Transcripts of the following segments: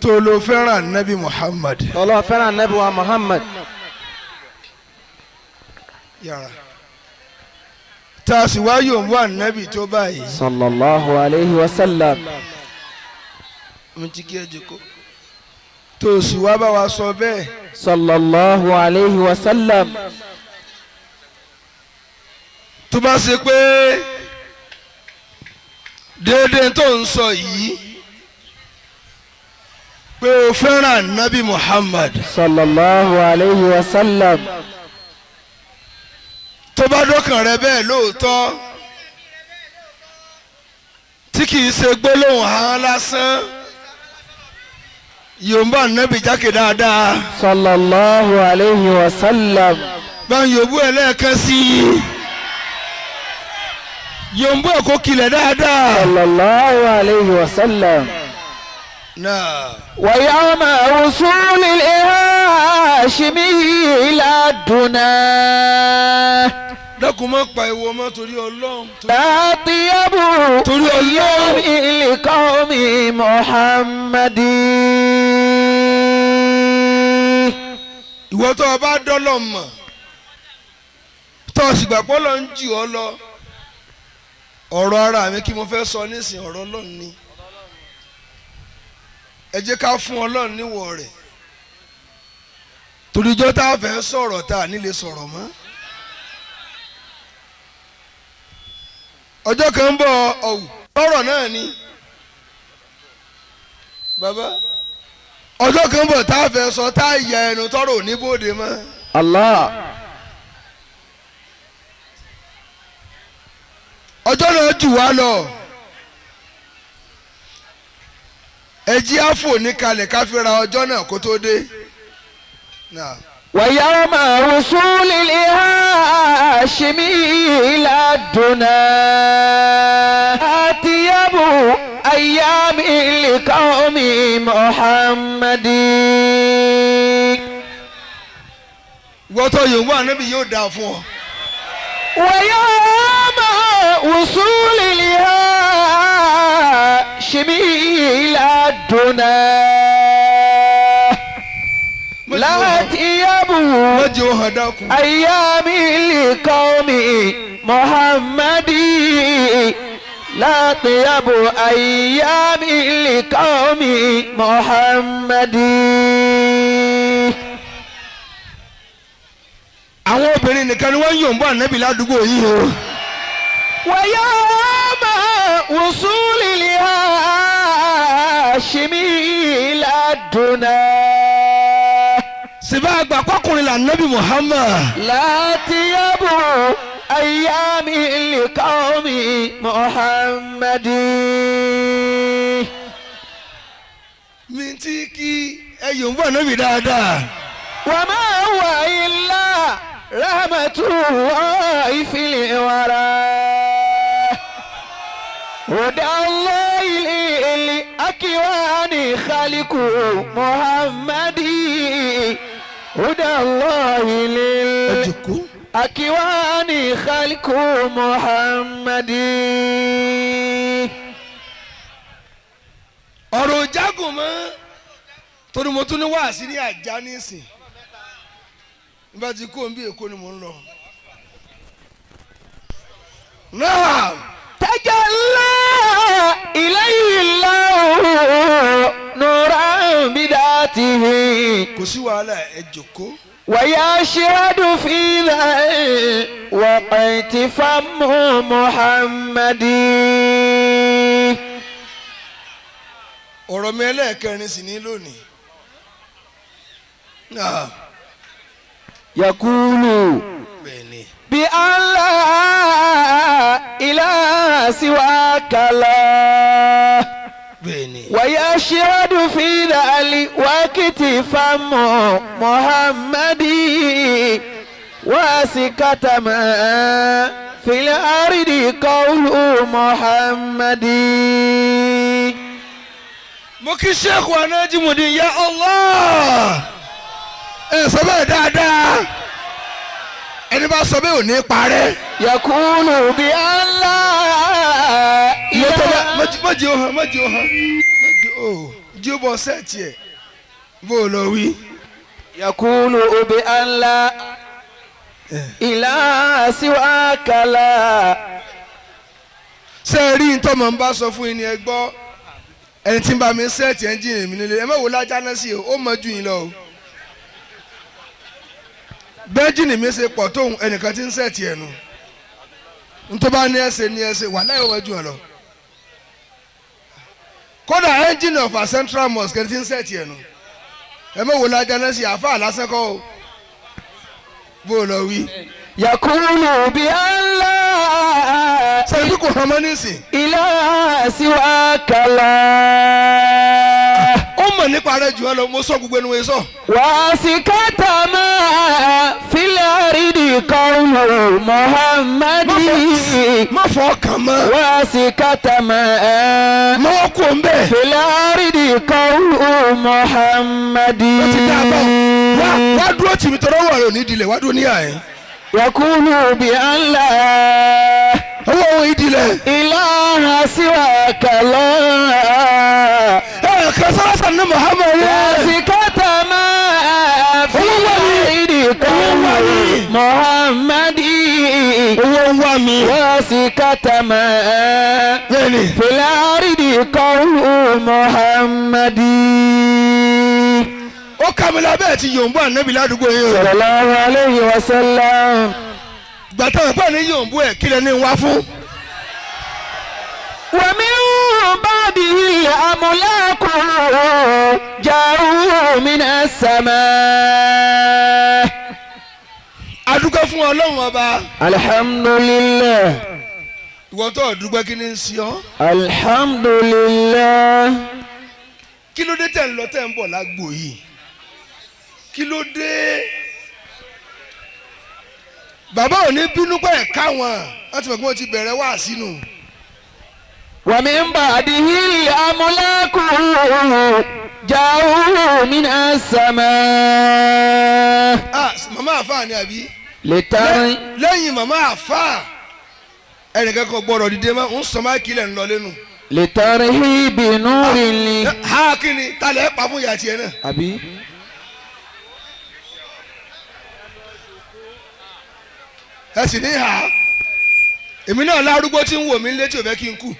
tó ló fẹ́ràn nabi Muhammad. Ọlọ́run fẹ́ràn nabi wa Muhammad. yàrá tá a sì wá yòówù ànábì tó báyìí. sallallahu alayhi wa sallam. mo ti kí ẹ jẹ́kọ́ tó o sì wá bá wa sọ bẹ́ẹ̀. sallallahu alayhi wa sallam. tó bá ṣe pé déédéé tó ń sọ yìí pé o fẹ́ràn nabi Muhammad. sallallahu alayhi wa sallam. tó bá dọ́kàn rẹ bẹ́ẹ̀ lóòótọ́ tí kìí ṣe gbólóhùn hàn lásán yorùbá nabi jákè dáadáa. sallallahu alayhi wa sallam. bá ń yòówù ẹ lẹ́ẹ̀kan sí i yorùbá ẹ̀ kó kilẹ̀ dáadáa. sallallahu alayhi wa sallam. náà. ويوم وصول الهاشمي إلى الدنا dákun má pa ìwọ ọmọ torí Ọlọ́run. لا طيب أيام لقوم محمد. ìwọ tó o bá dọ́lọ̀ mọ̀ tó o sì gbà pé Ọlọ́run jù ọ lọ ọ̀rọ̀ ara mi kí mo fẹ́ sọ nísìnyí ọ̀rọ̀ Ọlọ́run ni. ẹ jẹ́ ká fún Ọlọ́run níwọ̀ rẹ̀ toríjọ́ tá a fẹ́ sọ̀rọ̀ tá a nílé sọ̀rọ̀ mọ́. ọjọ́ kan ń bọ̀ ọ̀hún ọ̀rọ̀ náà ni bàbá ọjọ́ kan ń bọ̀ tá a fẹ́ sọ tá a yà ẹnu tọrọ òní bóde mọ́. Allah. ọjọ́ náà jù wá lọ. ẹ jí àfò ní kalẹ̀ ká fi ra ọjọ́ náà kó tó dé. ويوم وصول الهاشمي إلى الدنا أطيب أيام لقوم محمد. wọ́tọ̀ yorùbá ànábì yóò dáa fún ọ. ويوم وصول الهاشمي إلى الدنا لا تيابو أيام لقوم محمد. لا تيابو أيام لقوم محمد. àwọn obìnrin nìkan ni wọ́n yóò ń bọ̀ ànábì ládùúgbò yìí o. ويوم وصول الهاشمي إلى الدنا síbá àgbà kọkùnrin là nábì Muhammad. لا تيابوا أيام لقوم محمد. mi ti kí ẹ yóò ń bọ̀ ànábì dáadáa. وما هو إلا رحمة الله في الورى هدى الله للأكوان خالق محمد. هدى الله للأكوان خالق محمد. ọ̀rọ̀ jágùn mọ́ torí mo tún ní wáàsí ní àjà nísìn nígbà tí kò ń bí Èkó ni mò ń lọ náà. tajalla ilayhi Allahu nuran bidatihi. kò sí wàhálà ẹ jókòó. ويشهد في ذا وقيت فم محمد. ọ̀rọ̀ mi ẹlẹ́ẹ̀kẹrin sì ní lónìí. náà. يقول bẹ́ẹ̀ni. بأن لا إله سواك الله. bẹ́ẹ̀ni. ويشهد في ذلك وقت فم محمد واسكت ما في الأرض قول محمد. mo kí Sheikh wa Najimudeen ya Allah. ẹ sọ bẹ́ẹ̀ dáadáa. ẹni bá sọ bẹ́ẹ̀ ò ní parẹ́. يقول بأن لا إله. mọ̀jì ó hàn mọ̀jì ó hàn mọ̀jì ó jí ó bọ̀ sẹ́ẹ̀tì ẹ̀ bó o lọ wí. يقول بأن لا إله سواك لا. ṣé ẹ rí ntọ́ mọ̀ n bá sọ fún yín ni ẹ gbọ́ ẹni tí ń bá mi sẹ́ẹ̀tì ẹ́ńjìnì mi nílé ẹ má wò lájà náà sí o ó mọ ju yín lọ o. bẹ́ńjìnì mi ṣe pọ̀ tóun ẹnìkan tí ń sẹ́ẹ̀tì ẹ̀ nu ntọ́ bá ní ẹsẹ̀ ní ẹsẹ̀ wà láyé wọ́n ju ẹ lọ. kódà ẹ́ńjìnì of our central mosque ẹni tí ń sẹ́ẹ̀tì ẹ̀ nu ẹ má wò lájà náà sí àáfàá lásán kọ́ o bó o lọ wí. يقول بأن لا ṣé ibi kò hàn mọ́ nísìn. إله سواك لا. ó mọ̀ nípa rẹ̀ jù ẹ lọ mo sọ gbogbo ẹnu wẹ̀ sọ. واسكت ما في الأرض قول محمد. má fọ ọkàn mọ́. واسكت ما mọ́ kó ń bẹ̀. في الأرض قول محمد. ó ti dá a bọ̀. wá dúró tì mí tọrọ wà lónìí ìdílé wá dúró níyà ẹ̀. يقول بأن لا owó ohun ìdílé. إله سواك لا. ẹ kẹ sọ́wọ́sà ní Muhammad yẹn. واسكت ما في الأرض قول محمد. owó ń wá mi. واسكت ما bẹ́ẹ̀ni. في الأرض قول محمد. ó kà mí lábẹ́ ti yòǹbó ànábì ládùúgbò yìí o. صلى الله عليه وسلم. gbàtà ìpá ní yòǹbó ẹ̀ kílẹ̀ ní wá fún. ومن بعده الأملاك جاءوا من السماء. adúgbò fún Ọlọ́run ọba. الحمد لله. ìwọ tó dúgbò kí ni ń sí ọ. الحمد لله. kí ló dé tẹ̀ ń lọ tẹ̀ ń bọ̀ lágbo yìí. kí ló dé. bàbá ò ní bínú pé ẹ̀ka wọn láti mọ̀ pé wọ́n ti bẹ̀rẹ̀ wá sínú. ومن بعده الأملاك جاءوا من السماء. màmá àfáà ni àbí. لترى lẹ́yìn màmá àfáà ẹnìkan kan gbọ́dọ̀ dìde mọ́ ń sọ máa kílẹ̀ ń lọ lẹ́nu. لترهيب نور لي. ha kí ni talẹ̀ ẹ̀ pa fún ìyá tiẹ̀ náà. أبي ẹ sì ní ha èmi náà lárúgbó tí ń wò mí létí ò fẹ́ kí n kú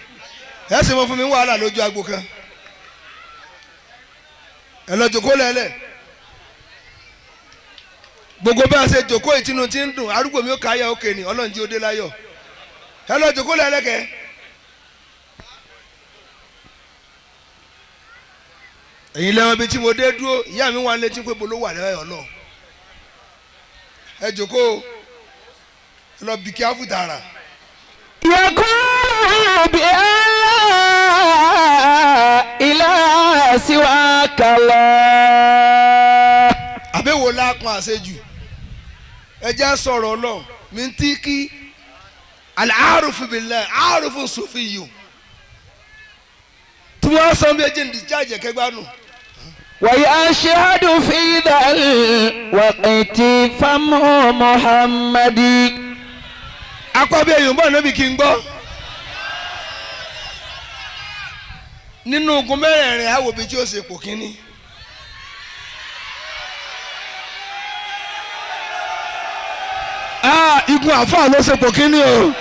ẹ sì mọ fún mi wàhálà lójú agbo kan ẹ lọ jòkó lẹ́lẹ̀ gbogbo bá a ṣe jòkó ìtinú tí ń dùn arúgbó mi ó káyà òkè ni ọlọ́run jí ó dé láyọ̀ ẹ lọ jòkó lẹ́lẹ̀ kẹ́ ẹ̀yin lẹ́wọ̀n bíi tí mo dé dúró ìyá mi wà létí pé bolo wà lẹ́yọ̀ náà ẹ jòkó ẹ lọ bìkí àfùtàrà. يقول بأن لا إله سواك الله. àbẹ̀wò lápọn àṣejù ẹjẹ́ sọ̀rọ̀ ọlọ́run mi ti kí al-aarifu billah aarifu sufiyu tí wọ́n sọ bí ẹjẹ́ ndíjáàjẹ́ kẹgbánu. ويشهد في ذا الوقت فم محمد. akọ́bí ẹ̀yìn bọ́ níbi kí n gbọ́ nínú ogun mẹ́rẹ̀ẹ̀rin àwòbí tí ó ṣe pò kínní. igun àfáà ló ṣe pò kínní o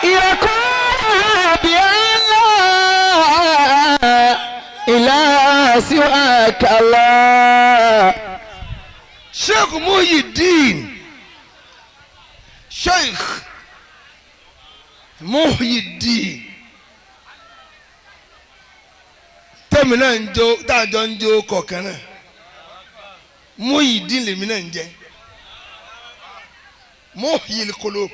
يقول بأن لا إله سواك الله. Sheikh Muhyiddin, Sheikh Muhyiddin tẹ́mi náà ń jó táàjọ ń jó kọ̀ọ̀kan náà Muhyiddin lèmi náà ń jẹ́ Muhyil Qulub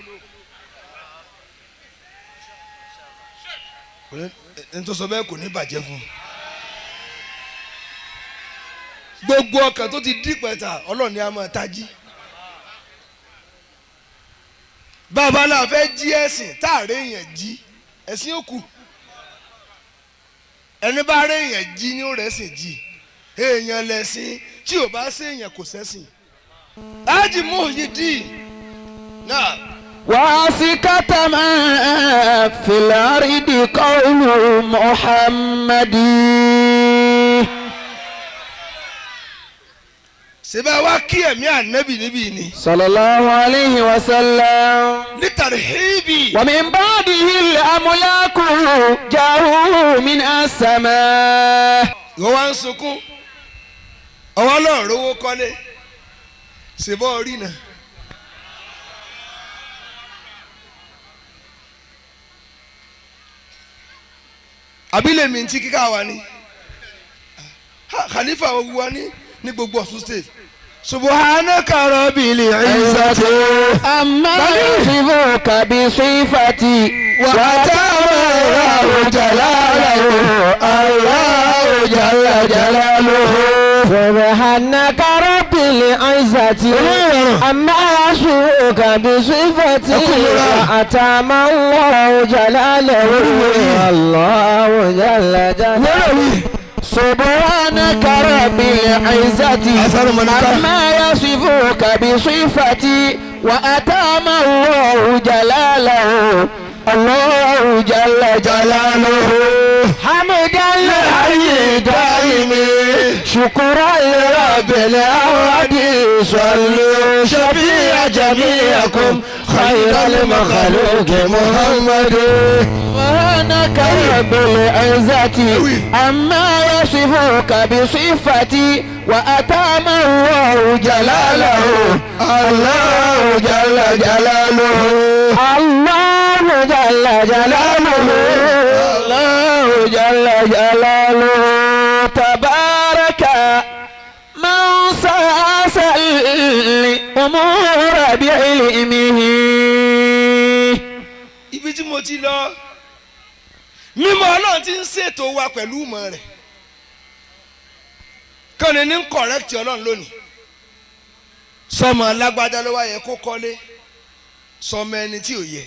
ẹni tó sọ bẹ́ẹ̀ kò ní bàjẹ́ fún un. Gbogbo ọkàn tó ti dí pẹ̀tà Ọlọ́run ni a máa tají. Bàbá náà fẹ́ jí ẹ̀sìn táàrẹ́ èèyàn jí ẹ̀sìn òkú. Ẹni bá rẹ̀ èèyàn jí ní ó rẹ̀ sìn jí. Èèyàn lẹ̀sìn tí ò bá sí èèyàn kò sẹ́sìn. Hájì Muhyiddin náà. واسكت ما في الأرض قول محمد. Sèbá wa kí ẹ̀mí ànábì níbí ni. صلى الله عليه وسلم. Litarhibi. ومن بعده الأملاك جاءوا من السماء. Ìwọ wá ń sunkún. Ọwọ́ náà rówó kọ́lé. Sèbá orí náà. Àbílẹ̀ mi ti kíkà wá ní. Khalifa wa ní gbogbo Ọ̀ṣun state. Subhanaka rabbil izzati أما يصفك بصفتي وتعالى جلاله الله جل جلاله. سبحانك رب العزة عما يصفك بصفتي وأتم الله جلاله الله جل جلاله. سبحانك رب العزة عما يصفك بصفتي وأتم الله جلاله الله جل جلاله. حمدا للحي دائم شكرا لرب الأرض صلوا شفيع جميعكم خير المخلوق محمد. سبحانك رب العزة عما يصفك بصفتي وأتم الله جلاله الله جل جلاله الله جل جلاله الله جل جلاله. تبارك من ساس الأمور بعلمه. Ibi tí mo ti lọ mímọ́ Ọlọ́run ti ń ṣètò wa pẹ̀lú ìmọ̀ rẹ̀ kọ́ni ní kọ̀rẹ́kìtì Ọlọ́run lónìí. Sọmọ alágbádá ló wá yẹ kó kọ́lé sọmọ ẹni tí ò yẹ.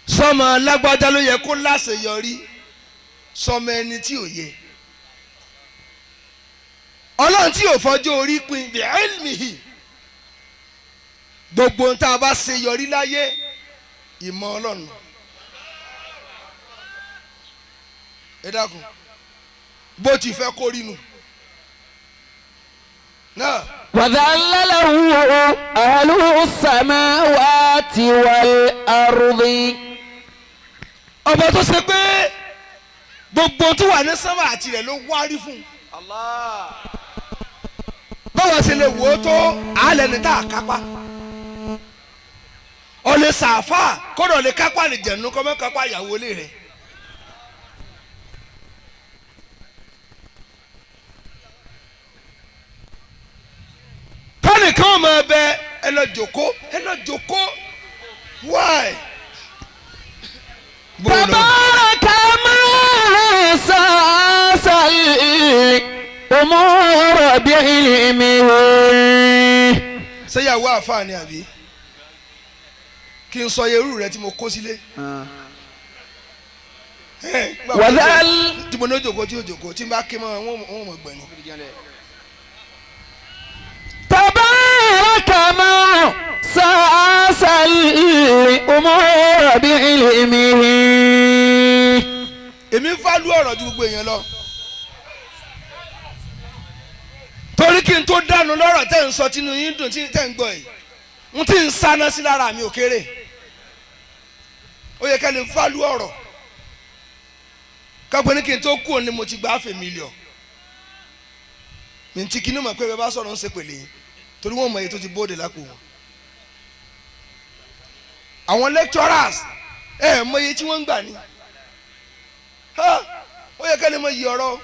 Sọmọ alágbádá ló yẹ kó láṣeyọrí sọmọ ẹni tí ò yẹ. Ọlọ́run tí ò fọjọ́ orí pin bi ilmihi gbogbo ohun tá a bá ṣe yọrí láyé ìmọ̀ Ọlọ́run. Ẹ dákun bó ti fẹ́ kó rí nu náà. وذلله أهل السماوات والأرض. Ọba tó ṣe pé gbogbo tó wà ní sánmà àti rẹ̀ ló wárí fún un. Báwo ṣe lè wò ó tó àálẹ̀ ní tá a kápá. Ó lè ṣàfà kódà ó lè kápá lè jẹ̀nu kọ́ mọ́ kápá ìyàwó ilé rẹ̀. Kọ́nìkan ọmọ ẹbẹ ẹ lọ jókòó why. تبارك من ساس الأمور بعلمه. Ṣéyàwó àfààní àbí kí n sọ irú rẹ tí mo kó sílé. Tí mo ní òjòkó tí òjòkó tí n bá ké mọ́ wọn mọ̀ gbẹ̀nu. تبارك من ساس الأمور بعلمه. Èmi ń fálú ọ̀rọ̀ ju gbogbo èèyàn lọ. Torí kí n tó dànù lọ́rọ̀ tẹ́ ń sọ tínú yín dùn tí tẹ́ ń gbọ́ yìí. n tí ń sáná sí lára mi ò kéré ó yẹ ká lè fálú ọ̀rọ̀ kápẹ́ ní kí n tó kú òní mo ti gba half a million mi ti kíní mọ̀ pé bẹ́ẹ̀ bá sọ̀rọ̀ ń ṣe pèlè yín torí wọ́n mọ̀ èyí tó ti bóde lápò wọn. àwọn lecturers mọ iye tí wọ́n ń gbà ní ó yẹ ká lè mọ iye ọ̀rọ̀.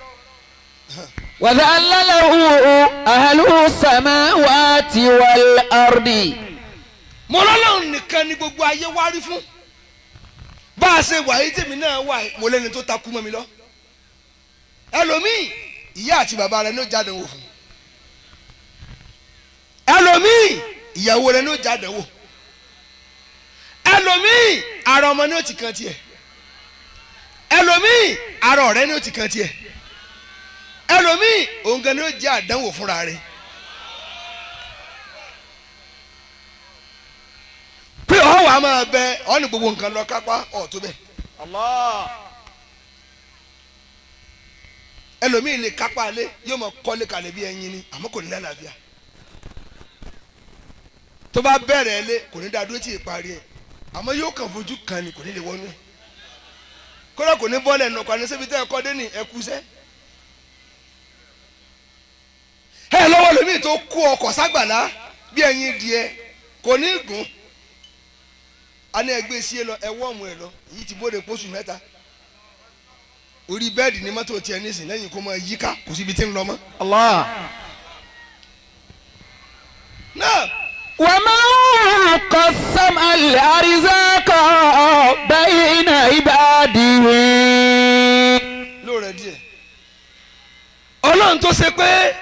وذلله أهل السماوات والأرض. mo lọ́lọ́run nìkan ni gbogbo ayé wárí fún bá a ṣe wà yìí tèmi náà wà mo lẹ́ni tó takú mọ́ mi lọ. ẹlòmíì ìyá àti bàbá rẹ̀ ní ó jáde wò fún ẹlòmíì ìyàwó rẹ̀ ní ó jáde wò ẹlòmíì ara ọmọ ní ó ti kan tiẹ̀ ẹlòmíì ara ọ̀rẹ́ ní ó ti kan tiẹ̀ ẹlòmíì òun gan ni ó jẹ́ àdánwò fúnra rẹ̀ pé ọ̀ wà máa bẹ ọ̀ ní gbogbo nǹkan lọ kápá ọ̀ tó bẹ̀. ẹlòmíì lè kápá lé yóò máa kọ́lé kalẹ̀ bí ẹyin ni àmọ́ kò ní lálàáfíà tó bá bẹ̀rẹ̀ lé kò ní dá dúró tí ì parí ẹ̀ àmọ́ yóò kàn fojú kan ni kò ní lè wọnú ẹ̀ kódà kò ní bọ́ọ̀lù ẹ̀nà kan ní sẹ́bi tẹ́ ẹ kọ́ dé ní ẹkú sẹ́. ẹ lọ́wọ́ lómi tó kó ọkọ̀ ságbàlá bí ẹyin díẹ̀ kò ní gùn a ní ẹgbẹ́ sí ẹ lọ ẹ wọ́ọ̀mù ẹ lọ èyí ti bóde pósù mẹ́ta orí bẹ́ẹ̀dì ní mọ́tò tiẹ̀ nísìn lẹ́yìn kó máa yíká kò síbi tí ń lọ mọ́. Allah. náà. وما قسم الأرزاق بين عباده. lóòrè díẹ̀ ọlọ́run tó ṣe pé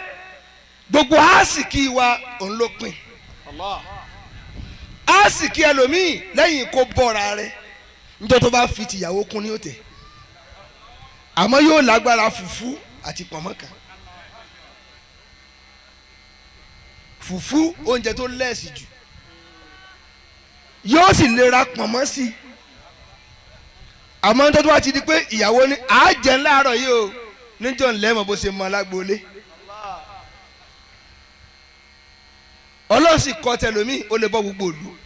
gbogbo àásìkí wa òun ló pín àásìkí ẹlòmíì lẹ́yìn kó bọ́ra rẹ̀ níjọ́ tó bá fi tìyàwó kún ní òtẹ̀ àmọ́ yóò lágbára fùfú àti pọ̀nmọ́ kan fùfú oúnjẹ tó lẹ́ẹ̀sì jù yóò sì lè ra pọ̀nmọ́ sí i àmọ́ níjọ́ tó bá ti di pé ìyàwó ní àájẹ láàárọ̀ yìí o níjọ́ ńlẹ́mọ̀ bó ṣe mọ alágbólé ọlọ́run sì kọ́ tẹlomi ó lè bọ́ gbogbo òlu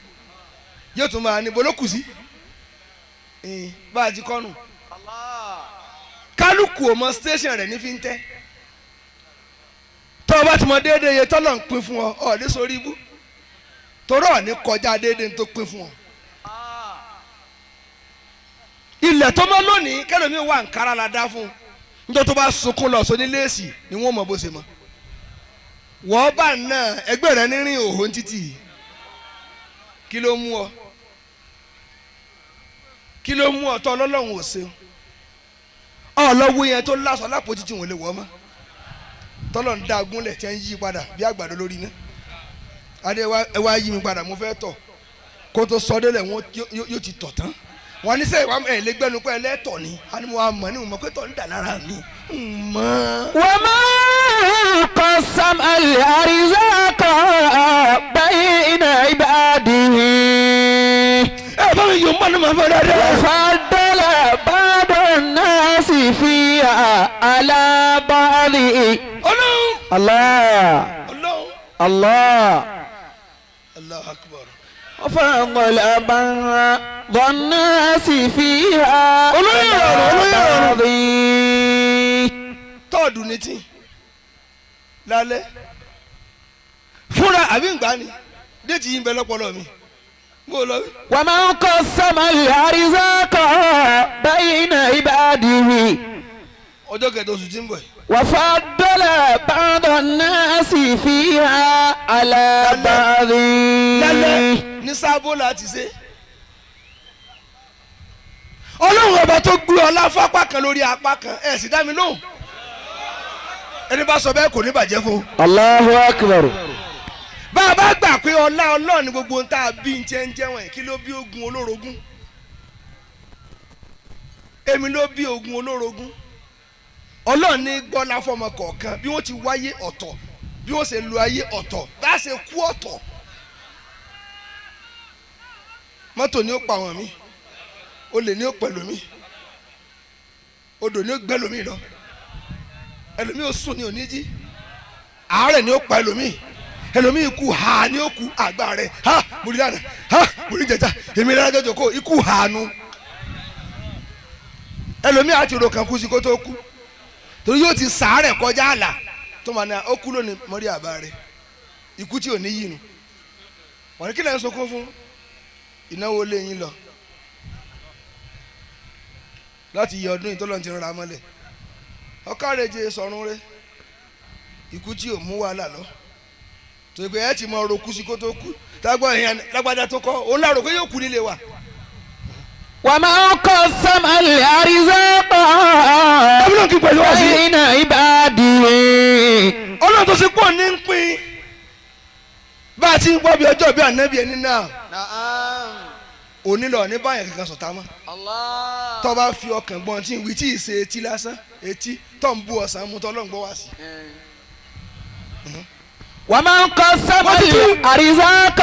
yóò tún máa ní bolókù sí bá a ti kọ́nù kálukú ò mọ station rẹ̀ ní fi ń tẹ́ tọ́ ọ bá ti mọ déédéé iye tọ́lọ̀ ń pín fún ọ ọ̀ ní sórí ibú torí ọ̀ ní kọjá déédéé tó pín fún ọ. ilẹ̀ tó mọ́ lónìí kẹlòmí wà nkárá la dá fún un níjọ́ tó bá sunkún lọ sọ ní léèsì ni wọ́n mọ̀ bó ṣe mọ́ wọ́n bá náà ẹgbẹ́ rẹ nírìn òhún títì kí ló mú ọ tọ́ ọlọ́run ò ṣeun ọlọ́wọ́ yẹn tó lásọ lápò títí wọn lè wọ́ mọ́ tọ́lọ̀ ń dá agúnlẹ̀ tí ń yí padà bí àgbàdo lórí iná adé ẹ wá yí mi padà mo fẹ́ tọ̀ kó tó sọ délẹ̀ wọn yóò ti tọ̀ tán wọn ní sẹ́yìn wàá ẹ̀ lé gbẹ́nu pé ẹlẹ́tọ̀ ni àni mo wá mọ̀ ní mo pé tọ̀ ń dà lára mi mọ́. وما قسم الأرزاق بين عباده. ẹ bá mi yọ̀ mọ́ ní màá fẹ́ dáadáa. وفضل بعض الناس فيها على بعض. Ọlọ́run. الله الله Allahu Akbar. وفضل بعض الناس فيها على بعض. tọ́ọ̀dù ní tí lálẹ́ fúnra àbí ǹgbà ni déètì yìí ń bẹ lọ́pọ̀lọ́ mi bó lọ. ومن قسم الأرزاق بين عباده. ọjọ́ kẹta oṣù tí ń bọ̀ yìí. وفضل بعض الناس فيها على بعض. lálẹ́ ní sábó láti ṣe. ọlọ́run ọba tó gbé ọlá fápá kan lórí apá kan ẹ̀ sì dá mi lóhùn. ẹni bá sọ bẹ́ẹ̀ kò ní bàjẹ́ fún. Allahu Akbar. bá a bá gbà pé ọlá ọlọ́run ni gbogbo ohun tá a bí ń jẹ́ ń jẹ́ wọ̀nyí kí ló bí ogun olórogún. èmi ló bí ogun olórogún. ọlọ́run ní gbọ́lá fọmọ kọ̀ọ̀kan bí wọ́n ti wáyé ọ̀tọ̀ bí wọ́n ṣe lu ayé ọ̀tọ̀ bá a ṣe kú ọ̀tọ̀. mọ́tò ni ó pa àwọn mi olè ni ó pẹ̀lú mi odò ni ó gbẹ́ lómi lọ ẹlòmí ò sùn ní òní jí àárẹ̀ ni ó pa ẹlòmí ẹlòmíì ikú ha ni ó kú àgbà rẹ̀ ha mo rí lánàá ha mo rí jẹjà èmi rẹ̀ lọ́jọ́ kó ikú ha nu ẹlòmíì àti ro kan kú sí kó tó kú torí yóò ti sàárẹ̀ kọjá àlà tó máa ní ó kú lónìí mọ́rí àbá rẹ̀ ikú tí ò ní yìí nu wọ́n ní kí lẹ́yìn sunkún fún ìnáwó lé yín lọ láti yẹ ọdún ìtọ́lọ́ ti rán mọ́lẹ̀ ọ̀kárẹ̀jẹ̀ sọ̀run rẹ̀ ikú tí ò mú wàhálà lọ tó gbé ẹ ti mọ ọ̀rọ̀ kú sí kó tó kú tágbọ́ ìyẹn lágbádá tó kọ́ òun láàrò pé yóò kú nílé wa. وما قسم الأرزاق بين عباده ọlọ́run tó ṣe pọ̀ ní ń pín bá a ti ń gbọ́ bí ọjọ́ bí ànábì ẹni náà onílọ̀ ní báyẹn kankan sọ̀tá mọ́ tó bá fi ọkàn gbọ́n tí ìwé tí ì ṣe etí lásán etí tó ń bú ọ̀sán mú tọ́lọ́ ń gbọ́ wá sí. ومن قسم الأرزاق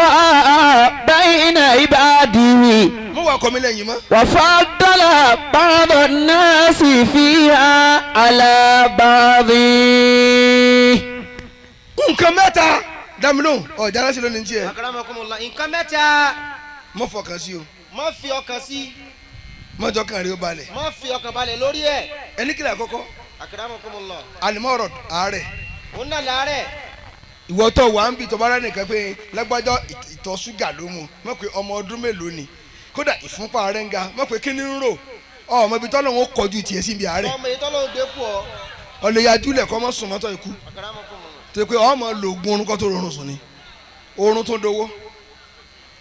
بين عباده mo wà kọ́ mi lẹ́yìn mọ́. وفضل بعض الناس فيها على بعض. nǹkan mẹ́ta dàmínú ọ̀jà láti lónìí tiẹ̀. Akramakumullah, nǹkan mẹ́ta. mo fọkàn sí o. má fi ọkàn sí. mọ́jọ́ kan rí o balẹ̀. má fi ọkàn balẹ̀ lórí ẹ̀. ẹni kìlẹ̀ àkọ́kọ́. Akramakumullah. alimọ̀rọ̀ àárẹ̀. òun náà láàárẹ̀. ìwọ tó wà ń bi tó bá rẹ nìkan pé lágbájá ìtọ̀ ṣúgà ló mu mọ̀ pé ọmọ ọdún mélòó ni kódà ìfúnpá rẹ̀ ń ga mọ̀ pé kí ni ń rò ọmọ ibi tọ́lọ́ wọn kọjú tiẹ̀ síbi àárẹ̀ ọmọ èyí tọ́lọ́ gbé kú ọ. ọlẹ́yàjú lẹ̀ kọ́ mọ́ sùn mọ́tọ́ ikú tó pé ọmọ lògùn orun kọ́ tó rọrùn sùn ni oorun tó dowó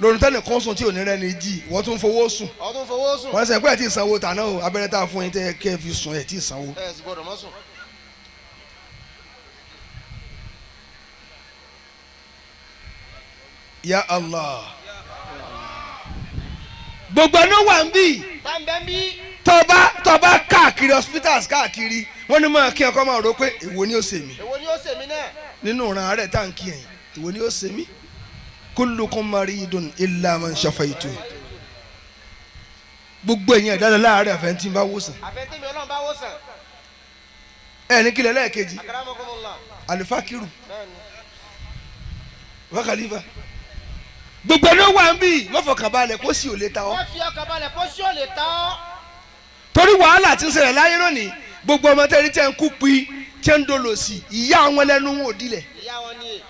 lórun tẹ́lẹ̀ kan sùn tí ò ní rẹ́ ni jí wọ́n tún fowó sùn ọdún fowó sùn. wọ́n sẹ́ pé ẹ̀ tí ì sanwó tàná o abẹ́rẹ́ tá a fún yín tẹ́ kẹ́ ẹ fi sùn ẹ̀ tí ì sanwó. ẹ sì gbọ́dọ̀ mọ́ sùn. Ya Allah gbogbo ẹni wà ń bì táǹbẹ̀ ń bí. tọba káàkiri hospitals káàkiri wọ́n ní máa kí ọkọ máa rò pé èwo ni ó ṣe mí èwo ni ó ṣèmi náà. nínú ìran rẹ̀ táǹkì ẹ̀yìn èwo ni ó ṣe mí kullukum maridun illa man shafaitu gbogbo ẹ̀yin ẹ̀dá láàárẹ̀ àfẹ́ntì bá wòsàn àfẹ́ntì mi ọlọ́run bá wò sàn. ẹni kílẹ̀ lẹ́ẹ̀kejì Akramakumullah. alifakiru bẹ́ẹ̀ni. wakalifa gbogbo ẹni wà ń bì mọ́fọ̀kànbalẹ̀ kó sì ò lè ta ọ́ má fi ọkàn balẹ̀ kó sí ò lè ta ọ́. torí wàhálà tí ń ṣẹlẹ̀ láyé lónìí gbogbo ọmọ tẹ́lẹ̀ tẹ́ ń kú pi tẹ́ ń dolo sí ìyá àwọn ẹlẹ́nu wọn ò dilẹ̀ ìyá wọn ni.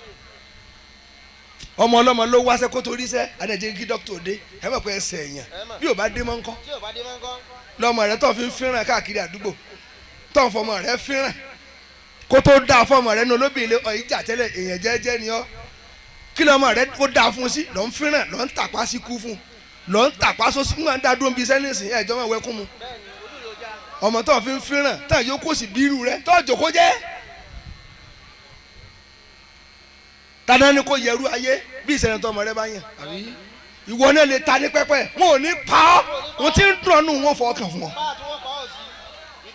ọmọ ọlọ́mọ ló wáṣẹ́ kó torí sẹ́ adẹ́jẹ́ kí dókítà òde ẹ mọ̀ pé ẹsẹ̀ èèyàn bí ò bá dé mọ́ ńkọ́ tí ò bá dé mọ́ ńkọ́. lọ́mọ rẹ tó fi ń fínràn káàkiri àdúgbò tó ń fọmọ rẹ fínràn kó tó dáa fọmọ rẹ ní olóbìnrin ìjà tẹ́lẹ̀ èèyàn jẹ́jẹ́ ni ọ́ kí lọ́mọ rẹ kó dáa fún sí lọ́ ń fínràn lọ́ ń tàpá sí kú fún lọ́ ń tàpá sósì ń gbà ń dá dúró bí sẹ́nìsì ẹ̀jọ́ mọ̀ wẹ́kún mu bẹ́ẹ̀ni ojú yóò já. ọmọ tó fi ń fínràn tó yóò kó sí bírù rẹ tó jòkó jẹ́ tàdá ni kò yẹrù ayé bí ìṣẹ̀lẹ̀ tó ọmọ rẹ bá yàn ìwọ náà lè ta ní pẹ́pẹ́ wọn ò ní pa ọ́ wọn ti ń dùn ọ́nù wọn fọ ọkàn fún ọ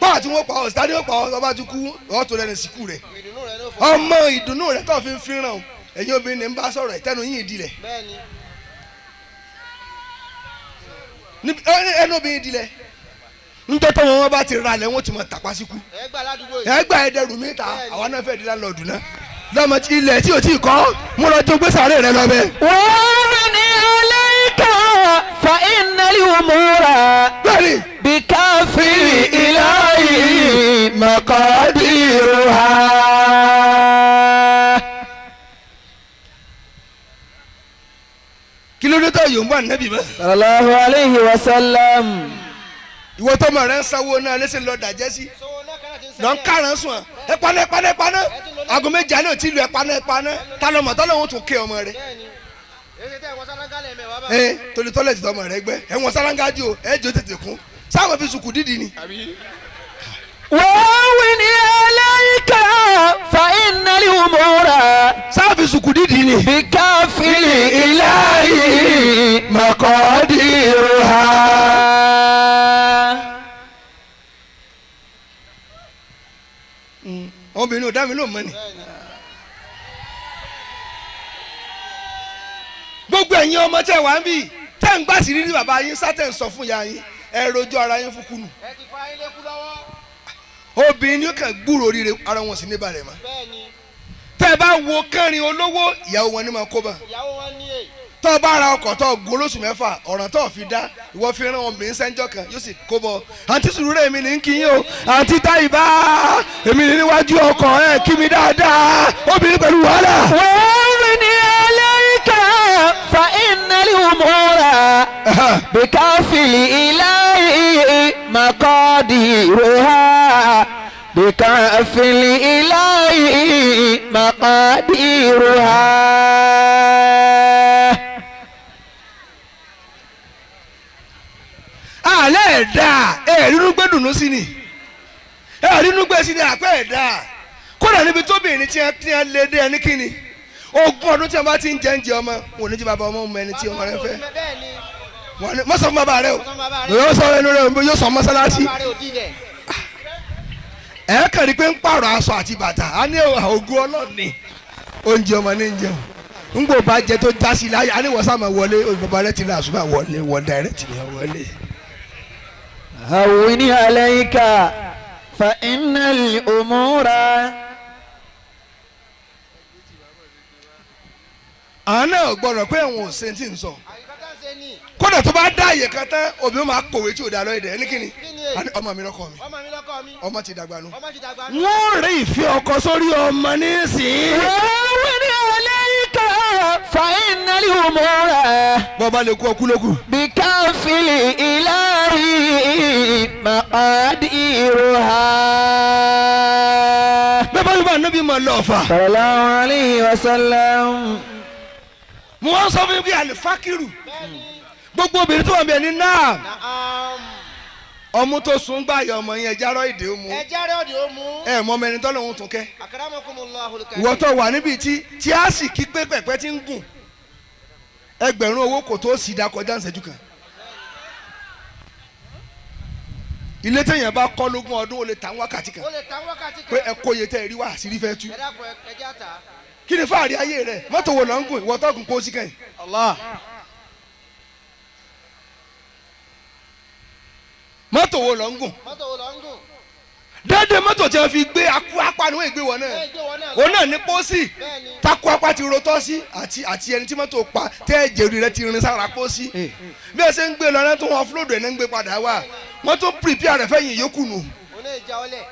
báà tí báà tí wọ́n wọ́n pa ọ́ sí. pa ọ́ tani wọ́n pa ọ́ ọba ti kú ọ́ tó lẹ́nu síkú rẹ̀ ìdùnnú rẹ ló fọ. ọmọ ìdùnnú rẹ̀ tó fi ń fínràn o ẹ̀yin obìnrin ní ń bá sọ̀rọ̀ ìtẹ́nu yín ìdílẹ̀ bẹ́ẹ̀ni. ẹnu obìnrin ìdílẹ̀ ńtọ́tọ́ wọn bá ti ra lẹ̀ wọ́n ti mọ̀ tàpá síkú ẹ gbà ládùúgbò yìí. ẹ gbà ẹ dẹrù mi ta àwa náà fẹ́ẹ́ di lálọ́ọ̀dù náà lọ́mọ ilẹ̀ tí o ti kọ́ mo lọ jó gbèsè rẹ lọ bẹ́ẹ̀. ومن عليك فإن الأمور bẹ́ẹ̀ni بكافر إلهي مقاديرها. kí ló dé tó yòó ń bọ̀ nẹ́bí mọ́. صلى الله عليه وسلم. ìwọ tó mọ̀ rẹ ń sanwó náà lẹ́sẹ̀ lọ dàjẹ́ sí sọwọ́ náà kárà ti ń sẹ́yìn. lọ ń káràn sùn ẹ paná ẹ paná ẹ paná aago méje alẹ́ ò tí lu ẹ paná ẹ paná ta lọ mọ̀ tọ́lọ́ wọn tún ké ọmọ rẹ bẹ́ẹ̀ni. èyí tẹ́ ẹ̀wọ̀n sálángá lẹ̀ mẹ́wàá bá. ẹ torí tọ́lẹ̀ ti tọmọ rẹ gbẹ ẹ̀wọ̀n sálángá jù ẹ jò tètè kún sáwọn fi sùkù dídì ni. ومن عليك فإن الأمور sáwọn fi sùkù dídì ni. بكافر إلهي مقاديرها. obìnrin ò dá mi ló mọ ni. gbogbo ẹ̀yin ọmọ tẹ̀ wá ń bì tẹ̀ ń gbà sí rírí bàbá yín sátẹ̀ ń sọ fún ya yín ẹ rojú ara yín fún kùnú. ẹ ti fa ilé kú lọ́wọ́. obìnrin ni ó kàn gbúrò rire ara wọn sì ní balẹ̀ mọ́. bẹ́ẹ̀ni. tẹ́ ẹ bá wo kẹrin olówó ìyàwó wọn ni máa kó bá ìyàwó wọn ní èyí. tọ́ bá ra ọkọ̀ tọ́ gun lóṣù mẹ́fà ọ̀ràn tó fi dá ìwọ fi rán obìnrin sẹ́ńjọ́ kan yóò sì kó bọ̀ àǹtí sùúrù èmi ní kí yín o àǹtí táyìbá èmi ní níwájú ọkọ̀ ẹ̀ kí mi dáadáa obìnrin pẹ̀lú wàhálà. وأغني عليك فإن الأمور بكافل إلهي مقاديرها بكافل إلهي مقاديرها. alẹ́ ẹ̀dá ẹ̀rínú gbé dùnú sí ni ẹ̀rínú gbé sí ni àpẹ́ ẹ̀dá kódà níbi tóbìnrin tí wọ́n lé dé ẹni kíni ogún ọdún tí wọ́n bá ti ń jẹ́ ń jẹ ọmọ wọn ò ní jí bàbá ọmọ ọmọ ẹni tí ọmọ rẹ fẹ́ wọn ni mọ́sàn fún bàbá rẹ o yóò sọ ẹnu rẹ yóò sọ mọ́sálásí ẹ̀ kàn rí pé ń pààrọ̀ aṣọ àti bàtà á ní ogún ọlọ́ọ̀ni oúnjẹ ọmọ ní ń jẹun ń gbò bá jẹ tó já sí láyé á ní wọ́n sá máa wọlé bàbá rẹ ti ní àṣùbà wọlé wọ́n dàrẹ́tì ní wọlé. هون عليك فإن الأمور àwọn náà gbọ́dọ̀ pé àwọn ò ṣe tí ń sọ àyíkátà ṣe ní. kódà tó bá dá àyè kan tán obìnrin máa kọ̀wé tí ò dá lọ́yẹ̀ dẹ̀ ní kíni ọmọ mi lọ́kọ mi ọmọ mi lọ́kọ mi. ọmọ ti dàgbà nù. ọmọ ti dàgbà. wọ́n rí ìfẹ́ ọkọ sórí ọmọ nísìnyí. هون عليك فإن الأمور bọ́ba lè kú ọkú lókù. بكافل إلهي مقاديرها. bẹ́ẹ̀ bá yóò bá nábì máa lọ ọ̀fà. صلى الله عليه وسلم. mo wá sọ fún mi pé àlìfákìrù gbogbo obìnrin tó wà mí ẹni náà ọmú tó sùn gbà yọ ọmọ yẹn járọ ìdè ó mu ẹ jẹ́rẹ́ òdì ó mú. ẹ mọ ọmọ ẹni tọ́lọ̀ ń tún kẹ́ Akramakumullahu al-karim. ìwọ tó wà níbi tí a sì kí pé pẹ̀pẹ́ ti ń gùn ẹgbẹ̀rún owó kò tó sì dá kọjá ìṣẹ́jú kan ilé téèyàn bá kọ́ lógún ọdún ó lè ta wákàtí kan ó lè ta wákàtí pé kan. ẹ kó iye tẹ́ ẹ rí wá àṣírí fẹ́ tú ẹ dákun ẹ jẹ́ àtà. kí ni fáàrí ayé rẹ mọ́tò wo lọ ń gùn ìwọ tó gùn kó sí kẹ́yìn. Allah. mọ́tò wo lọ ń gùn mọ́tò wo lọ ń gùn. dédé mọ́tò tí wọ́n fi gbé akú apá ni wọ́n gbé wọn náà ẹ gbé wọn náà. òun náà ní pósí bẹ́ẹ̀ni. takú apá ti rotọ́ sí àti ẹni tí mọ́tò pa tẹ́ ẹ̀jẹ̀ rẹ ti rin sára pósí bí ẹ ṣe ń gbé lọ náà tó wọn fúlòdù ẹ̀ náà ń gbé padà wá wọ́n tó pìrìpìà rẹ̀ fẹ́yìn yókù nù òun náà já ọlẹ̀.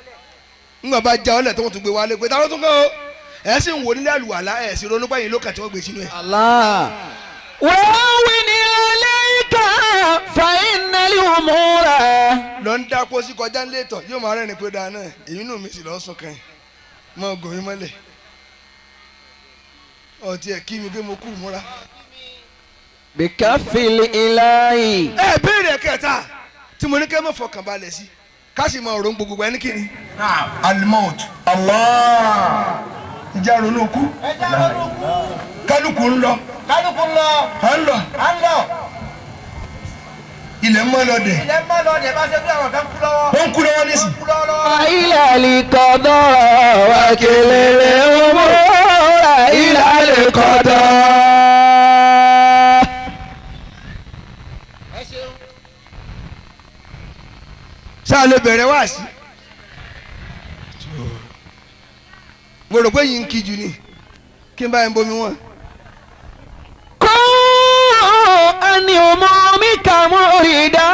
ńgbà bá já ọlẹ̀ tó wọ́n tún gbé wálé pé táwọn tún kọ́ o ẹ̀ sì ń wò nílẹ̀ àlùwàlá ẹ̀ sì ronú báyìí lókàn tí wọ́n gbé sínú ẹ̀. الله. وهون عليك فإن الأمور lọ ń dá pósí kọjá ńlẹ̀ tọ̀ yóò máa rẹ́rìn pé dáa náà èyí nù mí sì lọ́ọ́ sùn kàn mọ́ gòmí mọ́lẹ̀ ọtí ẹ̀ kí mi pé mo kú múra. بكافل إلهي. ẹ béèrè kẹta tí mo ní kẹ́ mọ̀ fọkàn balẹ̀ sí ká sì mọ òrò gbogbo ẹni kíni. alimọt Allah ìjà ronú kú ẹ já lọ́dún kú. kálukú ń lọ kálukú lọ. à ń lọ à ń lọ. ilẹ̀ mọ́ lọ́dẹ̀ ilẹ̀ ń bọ́ lọ dẹ̀ bá ṣe bí àwọn kan kú lọ́wọ́. wọ́n ń kú lọ́wọ́ nísì. kú lọ́wọ́. إلى القضاء وكل الأمور إلى القضاء. ẹ ṣeun. sáà lè bẹ̀rẹ̀ wá sí. mo rò pé yìí ń kíjú ni kí n bá yẹn bomi wọn. عن أمومك مريدا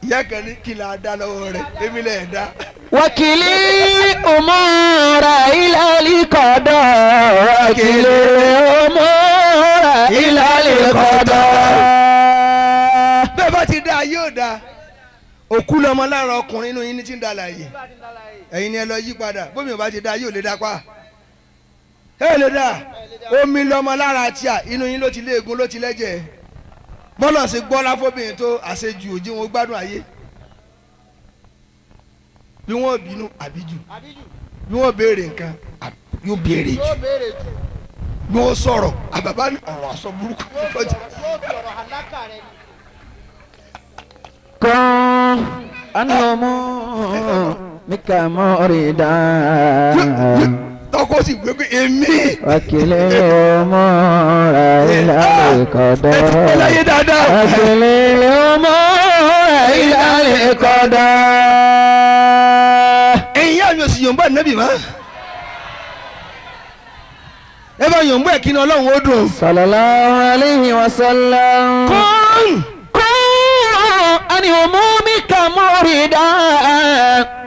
ìyá kan ní kí la dá lọ́wọ́ rẹ̀ èmi lẹ̀ dá. وكل الأمور إلى القضاء وكل الأمور إلى القضاء. bẹ́ẹ̀ bá ti dá yóò dá òkú lọmọ lára ọkùnrin inú yín ní tí ń da láàyè ẹ̀yin ni ẹ lọ yí padà bómi ò bá ti dá yóò lè dá pa ẹ lè dá omi lọmọ lára tíà inú yín ló ti léegun ló ti lẹ́jẹ̀ bọ́lọ̀ sí gbọ́ láfóbìnrin tó àṣejù òjì wọn gbádùn ayé bí wọ́n bínú àbíjù àbíjù. bí wọ́n béèrè nǹkan yóò béèrè jù yóò béèrè jù. bí wọ́n sọ̀rọ̀ àbàbá ní ọ̀rọ̀ àsọ burúkú lọ́jà. yóò sọ̀rọ̀ àlákà rẹ ni. كن عن أمومك مريدا tọkọ sì gbé pé èmi. وكل الأمور إلى القضاء láyé dáadáa. وكل الأمور إلى القضاء. ẹ̀yin àmì òsì yòǹbá nẹ́bì mọ́. sọyàn bẹ́ẹ̀ kí ni ọlọ́run ó dùn. sallallahu alayhi wa sallam. kún ani umumika murida.